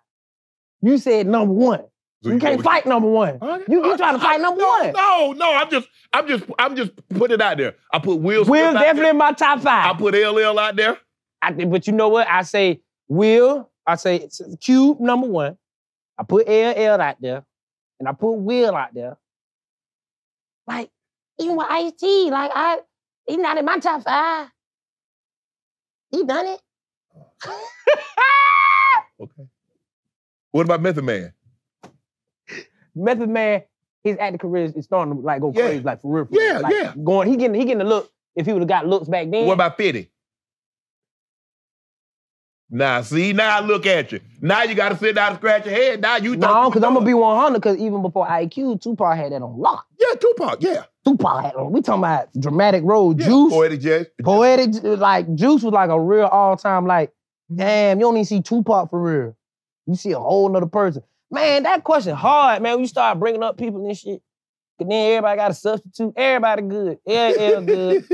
You said number 1. You can't fight number 1. You trying to fight number 1? No. I'm just putting it out there. I put Will Smith Will definitely in my top 5. I put LL out there. But you know what? I say Will. I say Cube number 1. I put LL out there, and I put Will out there. Like even with Ice-T, he's not in my top 5. He done it. Okay. What about Method Man? Method Man, his acting career is starting to go crazy, like for real. Yeah. He getting the look. If he would have got looks back then. What about 50? Now I look at you. Now you got to sit down and scratch your head. Now you No, because I'm gonna be 100. Because even before IQ, Tupac had that on lock. Yeah, Tupac. Yeah. Tupac had on. We talking about dramatic role. Yeah. Juice. Poetic. Like Juice was like a real all-time. Like, damn, you don't even see Tupac for real. You see a whole nother person. Man, that question hard, man. When you start bringing up people and shit, and then everybody got a substitute. Everybody good. LL good.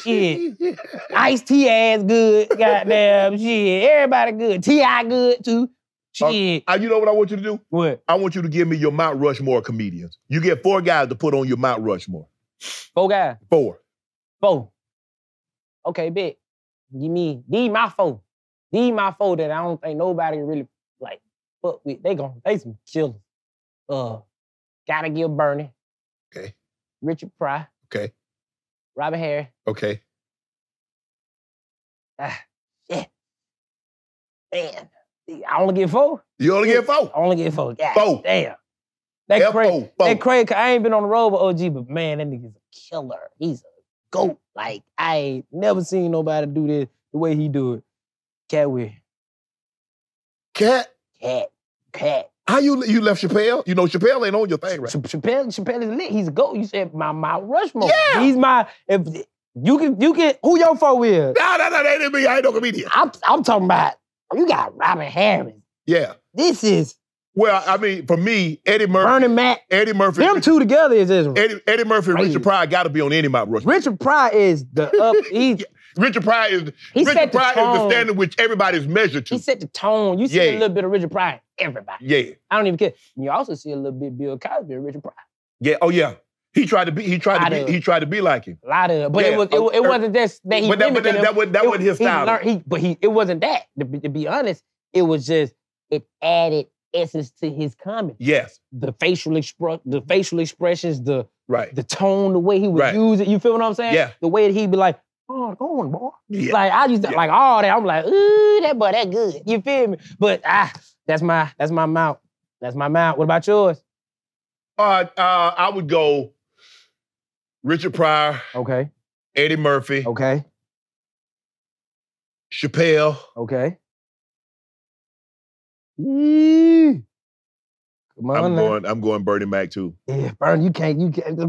Shit. Ice-T ass good. Goddamn shit. Everybody good. T.I. good too. Shit. You know what I want you to do? What? I want you to give me your Mount Rushmore comedians. You get 4 guys to put on your Mount Rushmore. 4 guys? 4. 4. Okay, bet. Give me, these my 4. These my 4 that I don't think nobody really fuck with. They some killers. Gotta give Bernie. Okay. Richard Pryor. Okay. Robert Harris. Okay. Yeah. Man. I only get 4. You only get 4? I only get 4. God 4. damn. That crazy. That crazy, cause I ain't been on the road with OG, but man, that nigga's a killer. He's a GOAT. Like, I ain't never seen nobody do this the way he do it. Cat Will. Cat? Cat. How you left Chappelle? You know Chappelle ain't on your thing, right? Chappelle is lit. He's a GOAT. You said my Mount Rushmore. Yeah. He's my, if you can, who your 4 is? No, that ain't me. I ain't no comedian. I'm talking about, you got Robert Harris. Yeah. This is. Well, I mean, for me, Eddie Murphy. Bernie Mac. Eddie Murphy. Them two together is just. Eddie Murphy and Richard Pryor got to be on any Mount Rushmore. Richard Pryor is the up. Richard Pryor is the standard which everybody's measured to. He set the tone. You see a little bit of Richard Pryor in everybody. Yeah. I don't even care. You also see a little bit of Bill Cosby and Richard Pryor. Yeah. Oh yeah. He tried to be like him. A lot of, but it wasn't just that he mimicked him. That wasn't his style. It wasn't that. To be honest, it was just it added essence to his comedy. Yes. The facial expressions, the the tone, the way he would use it. You feel what I'm saying? Yeah. The way that he'd be like, oh, go on, boy. Yeah. Like I used to like all that. I'm like, ooh, that boy, that good. You feel me? But that's my mount. That's my mount. What about yours? I would go Richard Pryor. Okay. Eddie Murphy. Okay. Chappelle. Okay. Come on I'm going Bernie Mac too. Yeah, Bernie, you can't.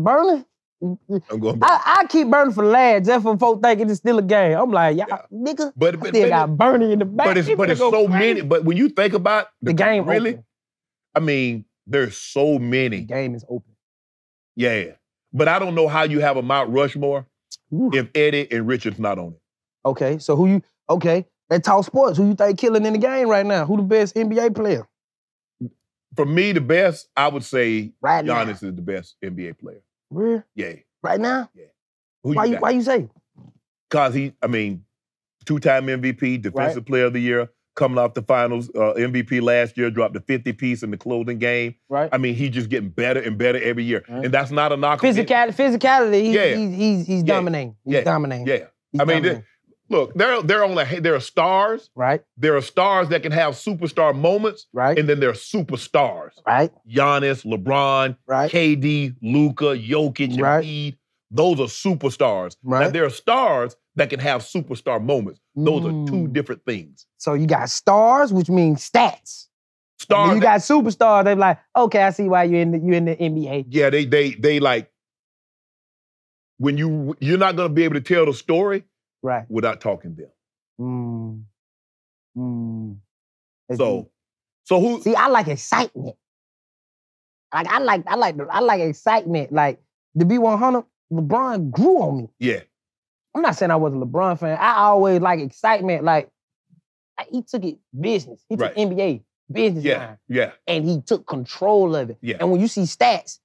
Bernie? I'm going back. I keep Bernie for last just for folks thinking it's still a game. I'm like, y'all, nigga, But I still got Bernie in the back. But it's so many. But when you think about the game really, open. I mean, there's so many. The game is open. Yeah. But I don't know how you have a Mount Rushmore if Eddie and Richard's not on it. Okay, so let's talk sports. Who you think killing in the game right now? Who the best NBA player? For me, the best, I would say Right Giannis now. is the best NBA player. Really? Yeah. Right now? Yeah. Why you say? Because two-time MVP, Defensive Player of the Year, coming off the finals, MVP last year, dropped a 50-piece in the closing game. Right. I mean, he's just getting better and better every year. Right. And that's not a knock. Physicality, he's dominating. He's dominating. Yeah. He's I mean, dominating. look, there are stars. Right. There are stars that can have superstar moments. Right. And then there are superstars. Right. Giannis, LeBron, Right. KD, Luka, Jokic, Right. Embiid. Those are superstars. Right. Now, there are stars that can have superstar moments. Those are two different things. So you got stars, which means stats. Stars. When you got superstars, they're like, okay, I see why you're in the NBA. Yeah, they like when you're not gonna be able to tell the story Right. without talking to them. That's So deep. who? See, I like excitement. Like I like excitement. Like to be 100, LeBron grew on me. Yeah. I'm not saying I wasn't a LeBron fan. I always like excitement. Like he took it business. He took NBA business line. Yeah. And he took control of it. Yeah. And when you see stats,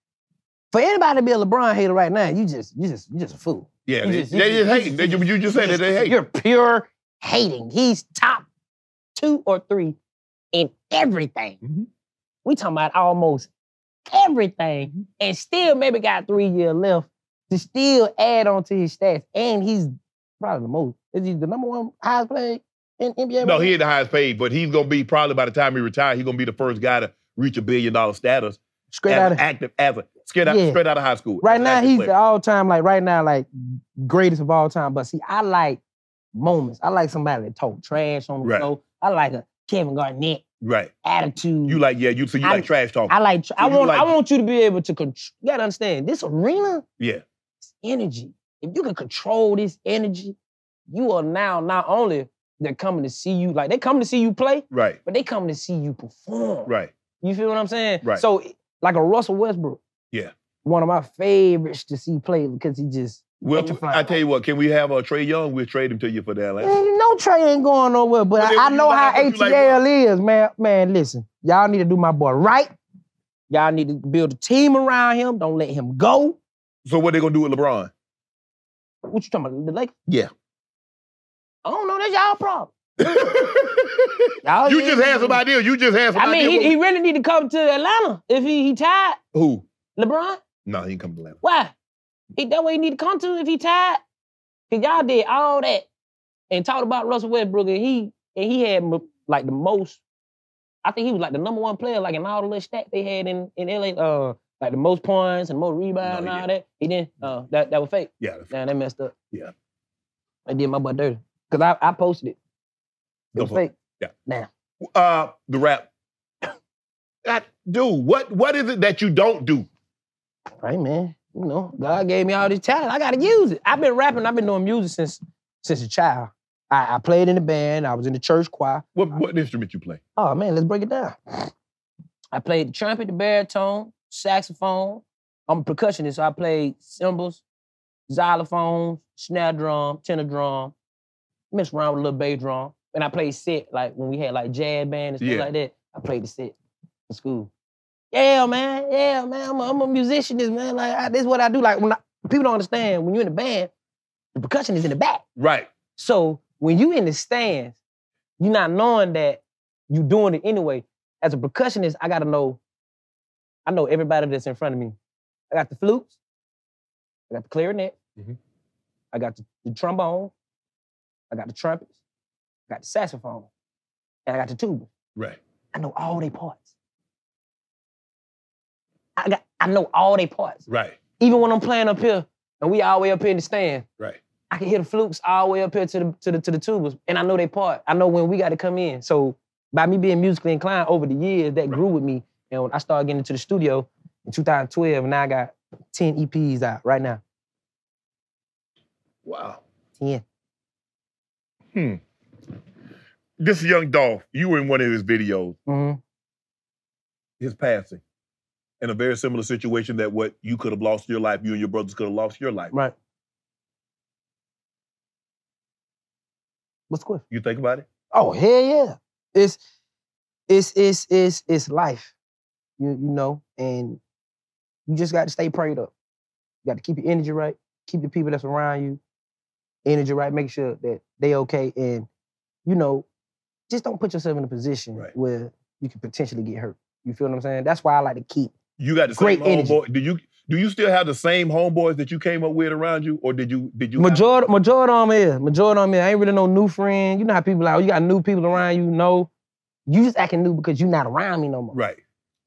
for anybody to be a LeBron hater right now, you just a fool. Yeah. You They just just hating. You just said that they hate. You're pure hating. He's top 2 or 3 in everything. Mm-hmm. We talking about almost everything, and still maybe got 3 years left to still add on to his stats. And he's probably the most. Is he the number 1 highest paid in NBA? No, he ain't the highest paid, but he's gonna be probably by the time he retires, he's gonna be the first guy to reach $1 billion status. Straight out of high school. Right now, he's the all-time, like greatest of all time. But see, I like moments. I like somebody that talk trash on the show. I like a Kevin Garnett attitude. You like trash talking. I want you to be able to control. You gotta understand, this arena, it's energy. If you can control this energy, you are now not only they're coming to see you, like they coming to see you play, right? But they coming to see you perform, right? You feel what I'm saying? Right. So like a Russell Westbrook, one of my favorites to see play because he just. Well, I tell you what, can we have Trey Young? We'll trade him to you for that. No, Trey ain't going nowhere, but I know how ATL is, man. Man, listen, y'all need to do my boy right. Y'all need to build a team around him. Don't let him go. So what they gonna do with LeBron? What you talking about, the Lakers? Yeah. I don't know, that's y'all problem. You just had some idea. I mean, he really need to come to Atlanta if he tired. Who? LeBron? No, he ain't come to Atlanta. Why? That way he need to come to if he tired. Because y'all did all that and talked about Russell Westbrook, and he had like the most, I think he was like the number 1 player like in all the little stats they had in LA, like the most points and most rebounds and all that. He didn't, that was fake. Yeah. Damn, they messed up. Yeah. They did my butt dirty. Because I posted it. It was fake. Yeah. Now. The rap. Dude, what is it that you don't do? Right, man. You know, God gave me all this talent. I gotta use it. I've been rapping, I've been doing music since a child. I played in the band, I was in the church choir. What instrument you play? Oh man, let's break it down. I played the trumpet, the baritone, saxophone. I'm a percussionist, so I played cymbals, xylophones, snare drum, tenor drum, messed around with a little bass drum. And I played set, like when we had like jazz band and stuff like that. I played the set in school. Yeah, man. I'm a musicianist, man. Like, this is what I do. Like, people don't understand, when you're in the band, the percussion is in the back. Right. So, when you in the stands, you're not knowing that you're doing it anyway. As a percussionist, I know everybody that's in front of me. I got the flutes. I got the clarinet. Mm-hmm. I got the trombone. I got the trumpets. I got the saxophone. And I got the tuba. Right. I know all their parts. I know all their parts. Right. Even when I'm playing up here and we all the way up here in the stand, right, I can hear the flutes all the way up here to the tubas, and I know their part. I know when we got to come in. So by me being musically inclined over the years, that grew with me. And when I started getting into the studio in 2012, and now I got 10 EPs out right now. Wow. 10. This young Dolph, you were in one of his videos. Mm-hmm. His passing. In a very similar situation that what you could have lost your life, you and your brothers could have lost your life. Right. What's the question? You think about it? Oh, hell yeah. It's life. You know, and you just got to stay prayed up. You got to keep your energy right, keep the people that's around you, energy right, make sure that they okay, and, you know, just don't put yourself in a position where you could potentially get hurt. You feel what I'm saying? That's why I like to keep You got the great same energy. homeboy. Do you still have the same homeboys that you came up with around you, or did you? Majority on me. I ain't really no new friend. You know how people like, you got new people around you. No, you just acting new because you're not around me no more. Right.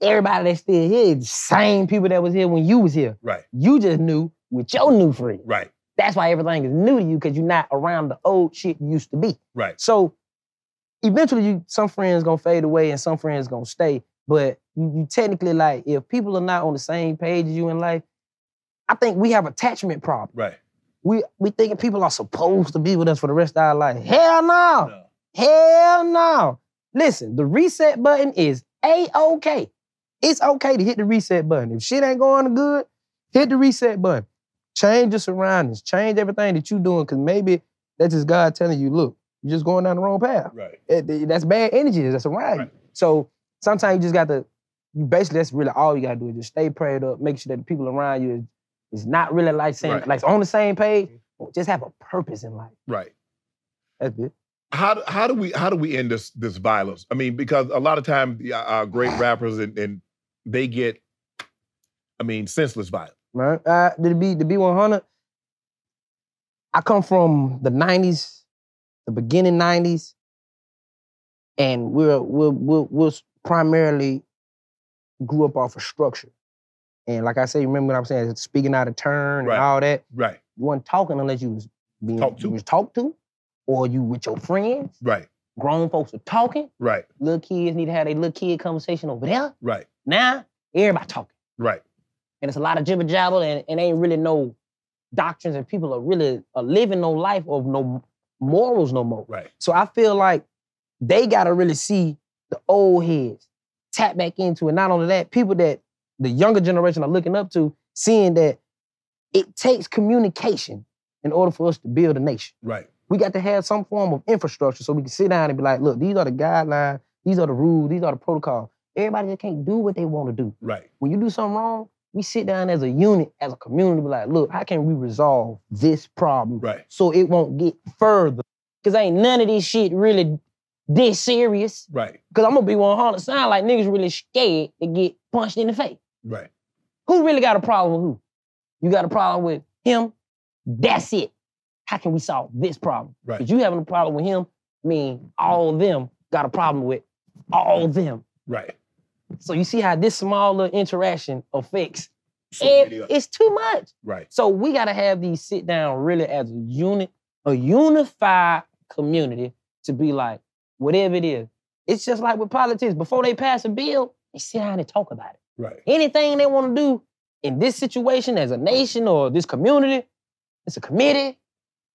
Everybody that's still here is the same people that was here when you was here. Right. You just new with your new friend. Right. That's why everything is new to you, because you're not around the old shit you used to be. Right. So eventually some friends gonna fade away and some friends gonna stay. But you technically, like, if people are not on the same page as you in life, I think we have attachment problem. Right. We thinking people are supposed to be with us for the rest of our life. Hell no. No. Hell no. Listen, the reset button is A-OK. It's okay to hit the reset button. If shit ain't going good, hit the reset button. Change your surroundings. Change everything that you're doing, because maybe that's just God telling you, look, you're just going down the wrong path. Right. That's bad energy that's around you. So sometimes you just got to, basically that's really all you got to do is just stay prayed up, make sure that the people around you is not really like saying, like on the same page, just have a purpose in life. Right. That's it. How do we end this violence? I mean, because a lot of times our great rappers and they get, I mean, senseless violence. Right. To be 100, I come from the 90s, the beginning 90s, and we're primarily grew up off of structure. And like I say, remember what I'm saying, speaking out of turn and all that. Right. You wasn't talking unless you was being talked to, or you with your friends. Right. Grown folks are talking. Right. Little kids need to have their little kid conversation over there. Right. Now, everybody talking. Right. And it's a lot of jibber jabber, and ain't really no doctrines, and people are living no life of no morals no more. Right. So I feel like they gotta really see the old heads tap back into it. Not only that, people that the younger generation are looking up to, seeing that it takes communication in order for us to build a nation. Right. We got to have some form of infrastructure so we can sit down and be like, look, these are the guidelines, these are the rules, these are the protocols. Everybody just can't do what they want to do. Right. When you do something wrong, we sit down as a unit, as a community, be like, look, how can we resolve this problem so it won't get further? Because ain't none of this shit really this serious. Right. Because I'm going to be 100, sound like niggas really scared to get punched in the face. Right. Who really got a problem with who? You got a problem with him? That's it. How can we solve this problem? Right. Because you having a problem with him, I mean, all of them got a problem with all of them. Right. So you see how this small little interaction affects, it's too much. Right. So we gotta have these sit down really as a unit, a unified community to be like, whatever it is. It's just like with politics. Before they pass a bill, they sit down and talk about it. Right. Anything they wanna do in this situation as a nation or this community, it's a committee,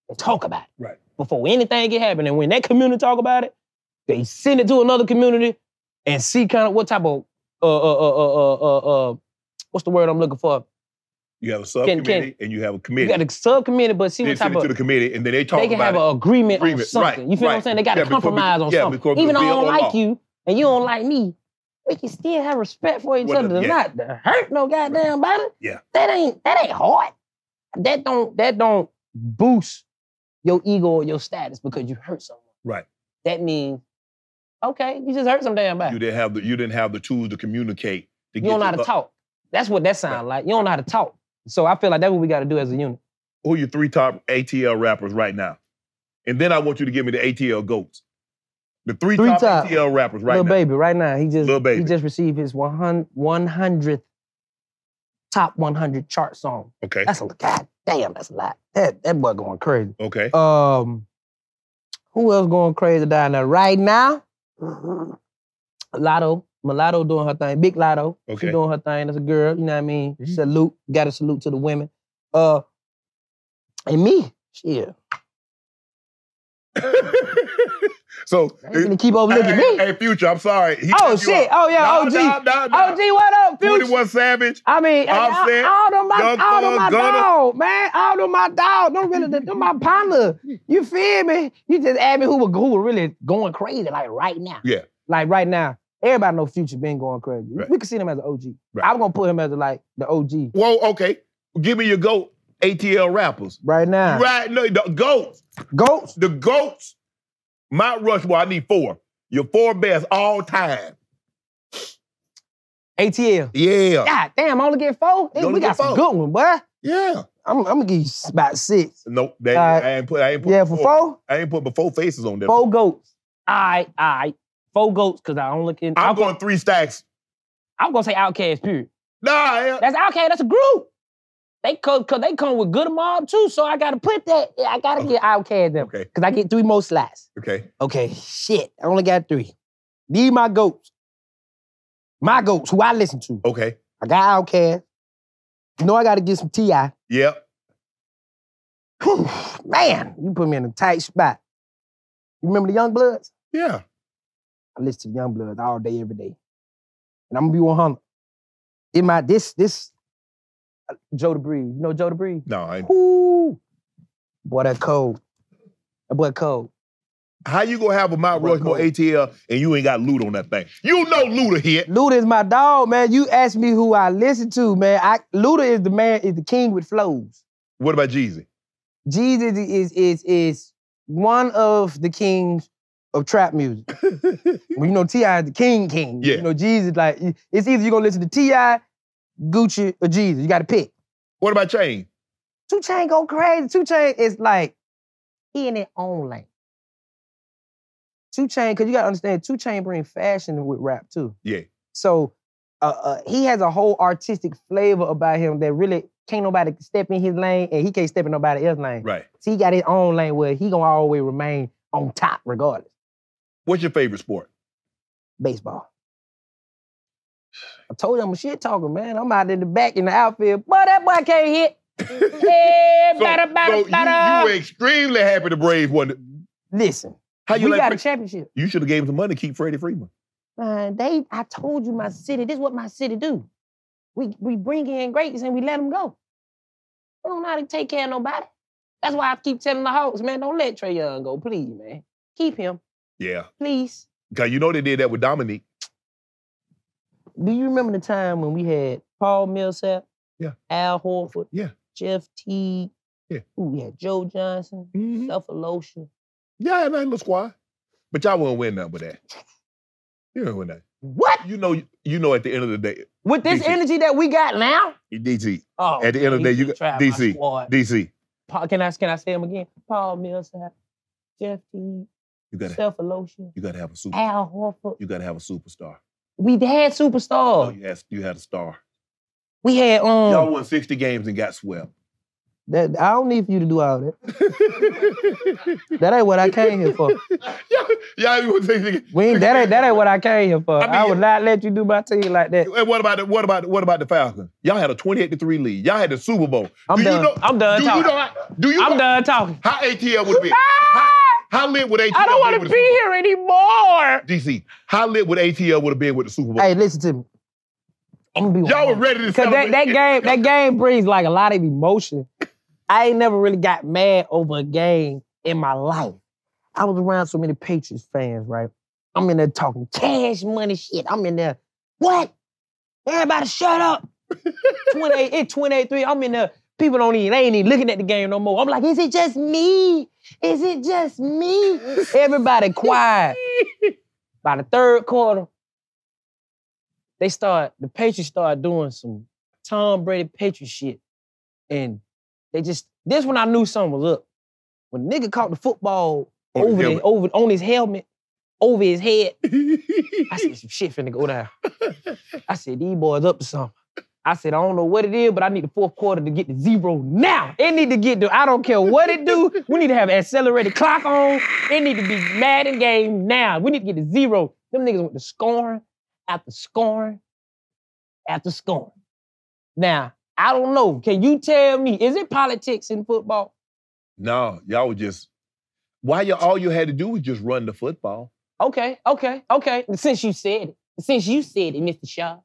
they talk about it. Right. Before anything can happen. And when that community talk about it, they send it to another community and see kind of what type of, what's the word I'm looking for? You have a subcommittee and you have a committee. You got a subcommittee, but see what type of... to the committee and then they talk about it. They can have an agreement on something. Right, You feel what I'm saying? They got to compromise on something. Even though I don't like you and you don't like me, we can still have respect for each other. Not to hurt no goddamn body. Yeah. That ain't hard. That don't boost your ego or your status because you hurt someone. Right. That means, okay, you just hurt some damn body. You didn't have the tools to communicate. You don't know how to talk. That's what that sounds like. You don't know how to talk. So I feel like that's what we got to do as a unit. Who are your 3 top ATL rappers right now? And then I want you to give me the ATL GOATs. The 3 top ATL rappers right now. Lil Baby, right now. He just received his 100th top 100 chart song. Okay. That's a god damn, that's a lot. That boy going crazy. Okay. Who else going crazy down there right now? Lotto. Mulatto doing her thing. Big Lotto. Okay. She doing her thing. That's a girl. You know what I mean? Mhm. Salute. Got to salute to the women. And me, shit. So I ain't gonna keep overlooking me. Hey, Future, I'm sorry. He Oh cut you shit! off. Oh yeah, Nah, OG. nah. OG, what up, Future? 21 Savage. I mean, Offset, all them my Young Thug, Gunna. dog, man. All them my dog. Don't really, them my partner. You feel me? You just asked me who was really going crazy, like right now. Yeah. Like right now. Everybody know Future been going crazy. Right. We can see him as an OG. Right. I'm gonna put him as like the OG. Whoa, okay. Give me your GOAT ATL rappers. Right now. Right, no, the GOATs. Goats? The GOATs. Mount Rushmore, I need 4. Your 4 best all time. ATL. Yeah. God damn, I only get 4? You only We get got some 4. good ones, boy. Yeah. I'm gonna give you about 6. Nope. Alright. I ain't put Yeah, for 4? I ain't put my 4 faces on there. 4 goats. All right. 4 goats, because I only can. I'm going 3 stacks. I'm gonna say Outkast, period. Nah, That's Outkast, that's a group. They come with good mob too, so I gotta put that. I gotta get Outkast them. Okay. Because I get 3 more slots. Okay. Okay, shit. I only got 3. These my goats. My goats, who I listen to. Okay. I got Outkast. You know I gotta get some T.I. Yep. Man, you put me in a tight spot. You remember the Young Bloods? Yeah. I listen to Young Bloods all day, every day. And I'm gonna be 100. In my this Joe the Breeze. You know Joe the Breeze? No, I ain't. Woo! Boy, that cold. That boy cold. How you gonna have a Mount Rushmore ATL and you ain't got Luda on that thing? You know Luda hit. Luda is my dog, man. You asked me who I listen to, man. Luda is the man, is the king with flows. What about Jeezy? Jeezy is one of the kings of trap music. Well, you know T.I. is the king. Yeah. You know, Jeezy, like, it's either you're gonna listen to T.I., Gucci, or Jeezy. You gotta pick. What about Chain? 2 Chainz go crazy. 2 Chainz is like, he in his own lane. 2 Chainz, because you gotta understand, 2 Chainz bring fashion with rap too. Yeah. So he has a whole artistic flavor about him that really can't nobody step in his lane and he can't step in nobody else's lane. Right. So he got his own lane where he gonna always remain on top regardless. What's your favorite sport? Baseball. I told you I'm a shit talker, man. I'm out in the back in the outfield. Boy, that boy can't hit. Hey, You were extremely happy the Braves won. Listen, How you we like got a championship. You should have gave him some money to keep Freddie Freeman. I told you my city, this is what my city do. We bring in greats and we let them go. We don't know how to take care of nobody. That's why I keep telling the Hawks, man, don't let Trae Young go, please, man. Keep him, Yeah. please. Because you know they did that with Dominique. Do you remember the time when we had Paul Millsap, Yeah. Al Horford, Yeah. Jeff Teague, Yeah. we had Joe Johnson, Mhm. Cephalosha. Yeah, and that little squad. But y'all won't win nothing with that. You don't win that. What? You know at the end of the day, With this DC. energy that we got now? DC. Oh, At the end of the day, you got DC. DC. Can I say him again? Paul Millsap, Jeff Teague, You gotta Cephalosha, have a super. Al Horford. You gotta have a superstar. We had superstars. No, you had a star. We had Y'all won 60 games and got swept. That I don't need for you to do all that. That ain't what I came here for. Y'all you want to say That ain't what I came here for. I mean, I would not let you do my team like that. And what about the Falcons? Y'all had a 28-3 lead. Y'all had the Super Bowl. I'm done talking. I'm done talking. How ATL would be? How lit would ATL I don't want to be here anymore. DC, how lit would ATL would have been with the Super Bowl? Hey, listen to me. I'm gonna be Y'all were ready to because celebrate. that game brings like a lot of emotion. I ain't never really got mad over a game in my life. I was around so many Patriots fans, right? I'm in there talking cash money shit. I'm in there, what? Everybody shut up. 28-3. I'm in there. People they ain't even looking at the game no more. I'm like, is it just me? Is it just me? Everybody quiet. By the third quarter, the Patriots started doing some Tom Brady Patriot shit. And this when I knew something was up. When the nigga caught the football on his helmet, over his head, I said, some shit finna go down. I said, these boys up to something. I said, I don't know what it is, but I need the fourth quarter to get to 0 now. It need to get to, I don't care what it do. We need to have an accelerated clock on. It need to be Madden game now. We need to get to 0. Them niggas went to scoring. after scoring after scoring. Now, I don't know. Can you tell me, is it politics in football? No, y'all were just, all you had to do was just run the football. Okay. Since you said it, Mr. Shaw,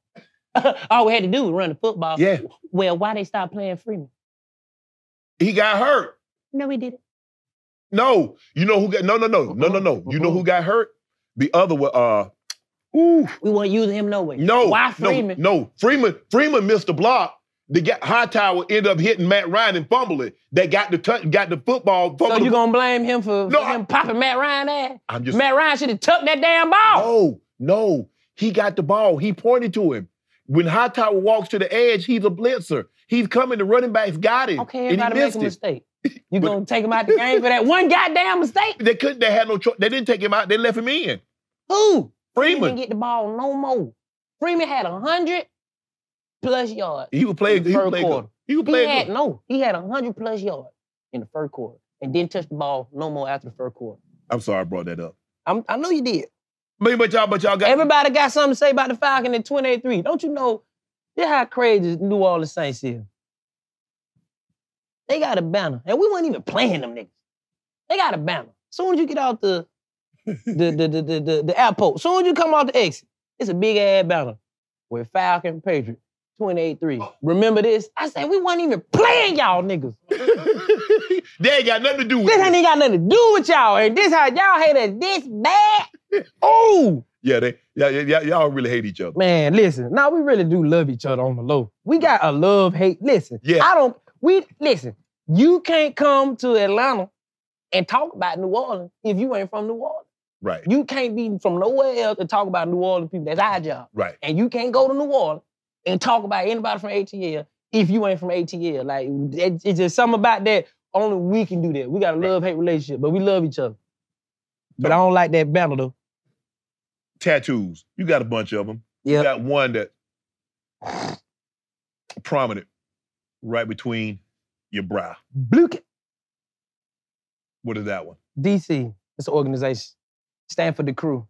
all we had to do was run the football. Yeah. Well, why they stop playing Freeman? He got hurt. No, he didn't. No. You know who got, no. You know who got hurt? The other one, We weren't using him no way. No. Why Freeman? No. Freeman missed the block. Hightower ended up hitting Matt Ryan and fumbled it. They got the football. So you gonna blame him for him popping Matt Ryan ass? Matt Ryan should have tucked that damn ball. No. He got the ball. He pointed to him. When Hightower walks to the edge, he's a blitzer. He's coming, the running backs got him. Okay, everybody make a mistake. You gonna take him out the game for that one goddamn mistake? They had no choice. They didn't take him out. They left him in. Who? Freeman didn't get the ball no more. Freeman had 100+ yards. He would play. In the first quarter. He had 100+ yards in the first quarter and didn't touch the ball no more after the first quarter. I'm sorry I brought that up. I know you did. But y'all got... Everybody got something to say about the Falcons at 28-3. Don't you know, this how crazy New Orleans Saints is. They got a banner, and we weren't even playing them niggas. They got a banner. Soon as you get out the airport, soon as you come out the exit, it's a big ass banner with Falcon Patriot 28-3. Remember this? I said we weren't even playing y'all niggas. They ain't got nothing to do with this. This ain't got nothing to do with y'all, and this how y'all hate us this bad. Oh. Yeah, y'all really hate each other. Man, listen. Now we really do love each other on the low. We got a love-hate. Listen. Yeah. Listen. You can't come to Atlanta and talk about New Orleans if you ain't from New Orleans. Right. You can't be from nowhere else and talk about New Orleans people. That's our job. Right. And you can't go to New Orleans and talk about anybody from ATL if you ain't from ATL. Like, it's just something about that. Only we can do that. We got a love-hate relationship, but we love each other. But I don't like that banner, though. Tattoos. You got a bunch of them. Yeah. You got one that prominent right between your brow. Bluket. What is that one? DC. It's an organization. Stand for the crew.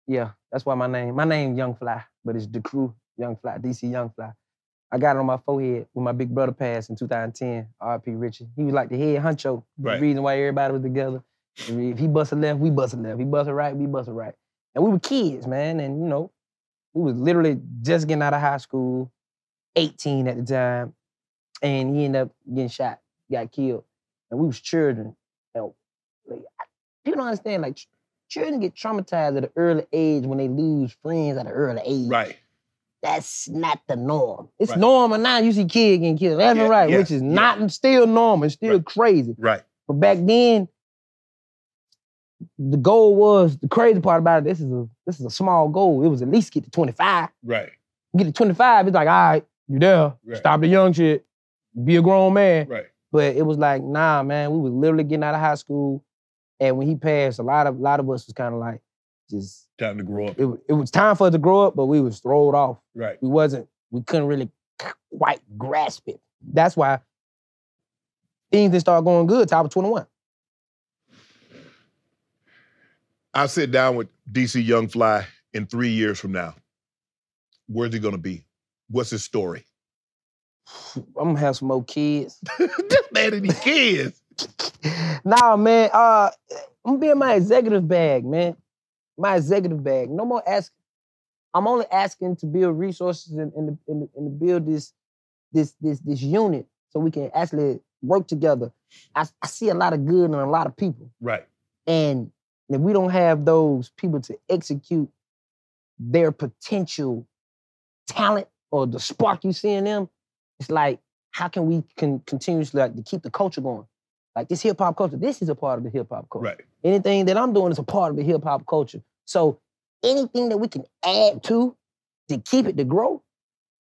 Yeah, that's why my name Young Fly, but it's the crew, Young Fly, DC Young Fly. I got it on my forehead when my big brother passed in 2010, R.P. Richie. He was like the head honcho. Right. The reason why everybody was together. If he busted left, we busted left. He busted right, we busted right. And we were kids, man, and you know, we was literally just getting out of high school, 18 at the time, and he ended up getting shot, got killed. And we was children. And, like, people don't understand, like, children get traumatized at an early age when they lose friends at an early age. Right. That's not the norm. It's normal now. You see kids getting killed left and right, which is not still normal. It's still crazy. Right. But back then, the goal was, the crazy part about it, this is a small goal. It was at least get to 25. Right. Get to 25, it's like, all right, you there. Right. Stop the young shit. Be a grown man. Right. But it was like, nah, man, we was literally getting out of high school. And when he passed, a lot of us was kind of like, just... Time to grow up. It was time for us to grow up, but we was thrown off. Right. We couldn't really quite grasp it. That's why things didn't start going good till I was 21. I'll sit down with DC Young Fly in 3 years from now. Where's he gonna be? What's his story? I'm gonna have some more kids. This man and these kids. Nah, man. I'm gonna be in my executive bag, man. My executive bag. No more asking. I'm only asking to build resources and to build this unit so we can actually work together. I see a lot of good in a lot of people. Right. And if we don't have those people to execute their potential talent or the spark you see in them, it's like, how can we continuously to keep the culture going? Like this hip hop culture, this is a part of the hip hop culture. Right. Anything that I'm doing is a part of the hip hop culture. So anything that we can add to keep it to grow,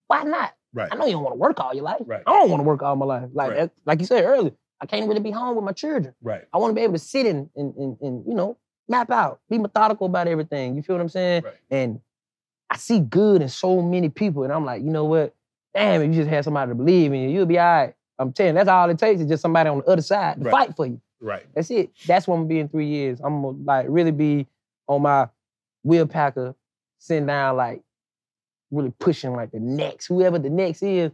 why not? Right. I know you don't want to work all your life. Right. I don't want to work all my life. Like Right. like you said earlier, I can't really be home with my children. Right. I want to be able to sit and you know, map out, be methodical about everything. You feel what I'm saying? Right. And I see good in so many people, and I'm like, you know what? Damn, if you just had somebody to believe in you, you'll be all right. I'm telling you, that's all it takes is just somebody on the other side to fight for you. Right. That's it. That's what I'm gonna be in 3 years. I'm gonna like really be on my Will Packer, sitting down like really pushing like the next, whoever the next is,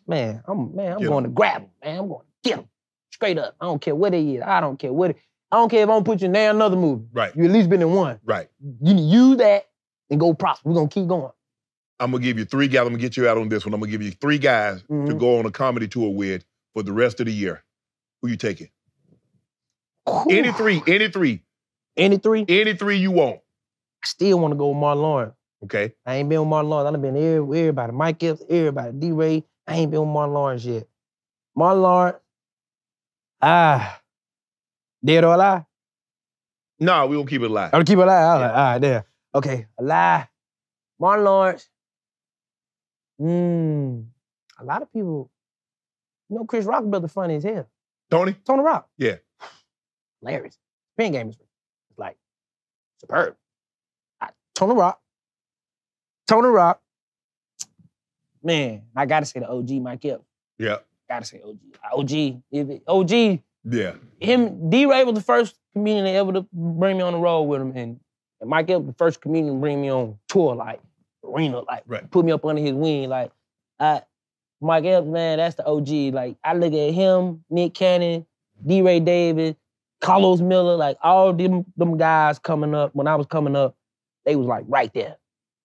man, I'm going to grab him, man. I'm going to get him straight up. I don't care what it is. I don't care if I'm gonna put you in another movie. Right. You at least been in one. Right. You use that and go prosper. We're gonna keep going. I'm gonna give you 3 guys. I'm gonna get you out on this one. I'm gonna give you 3 guys to go on a comedy tour with for the rest of the year. Who you taking? Any three. Any three? Any 3 you want. I still want to go with Martin Lawrence. Okay. I ain't been with Martin Lawrence. I done been everybody. Mike Epps, everybody. D-Ray. I ain't been with Martin Lawrence yet. Martin Lawrence. Dead or alive? No, we gonna keep it alive. I'll keep it alive. Like, all right, there. Okay, alive. Martin Lawrence. A lot of people, Chris Rock's brother funny as hell. Tony Rock. Yeah. Hilarious. Pen game is like superb. Tony Rock. Man, I gotta say the OG Mike Epps. Yeah. Gotta say OG. OG. Yeah. D-Ray was the first comedian ever to bring me on the road with him, and Mike Epps the first comedian to bring me on tour, like arena, like put me up under his wing, like Mike Epps, man, that's the OG. Like I look at him, Nick Cannon, D-Ray Davis, Carlos Miller, like all them guys coming up. When I was coming up, they was like right there.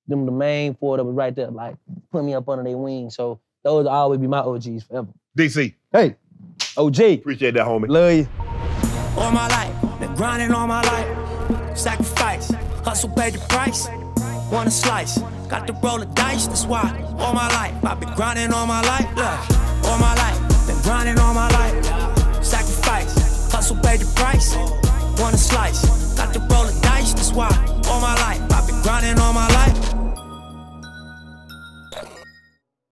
Them the main 4 that was right there, like put me up under their wing. So those will always be my OGs forever. DC. Hey. OG. Appreciate that, homie. Love you. All my life, been grinding all my life. Sacrifice, hustle paid the price. Want a slice, got to roll the dice, that's why. All my life, I've been grinding all my life. Look, all my life, been grinding all my life. Sacrifice, hustle paid the price. Want a slice, got to roll the dice, that's why. All my life, I've been grinding all my life.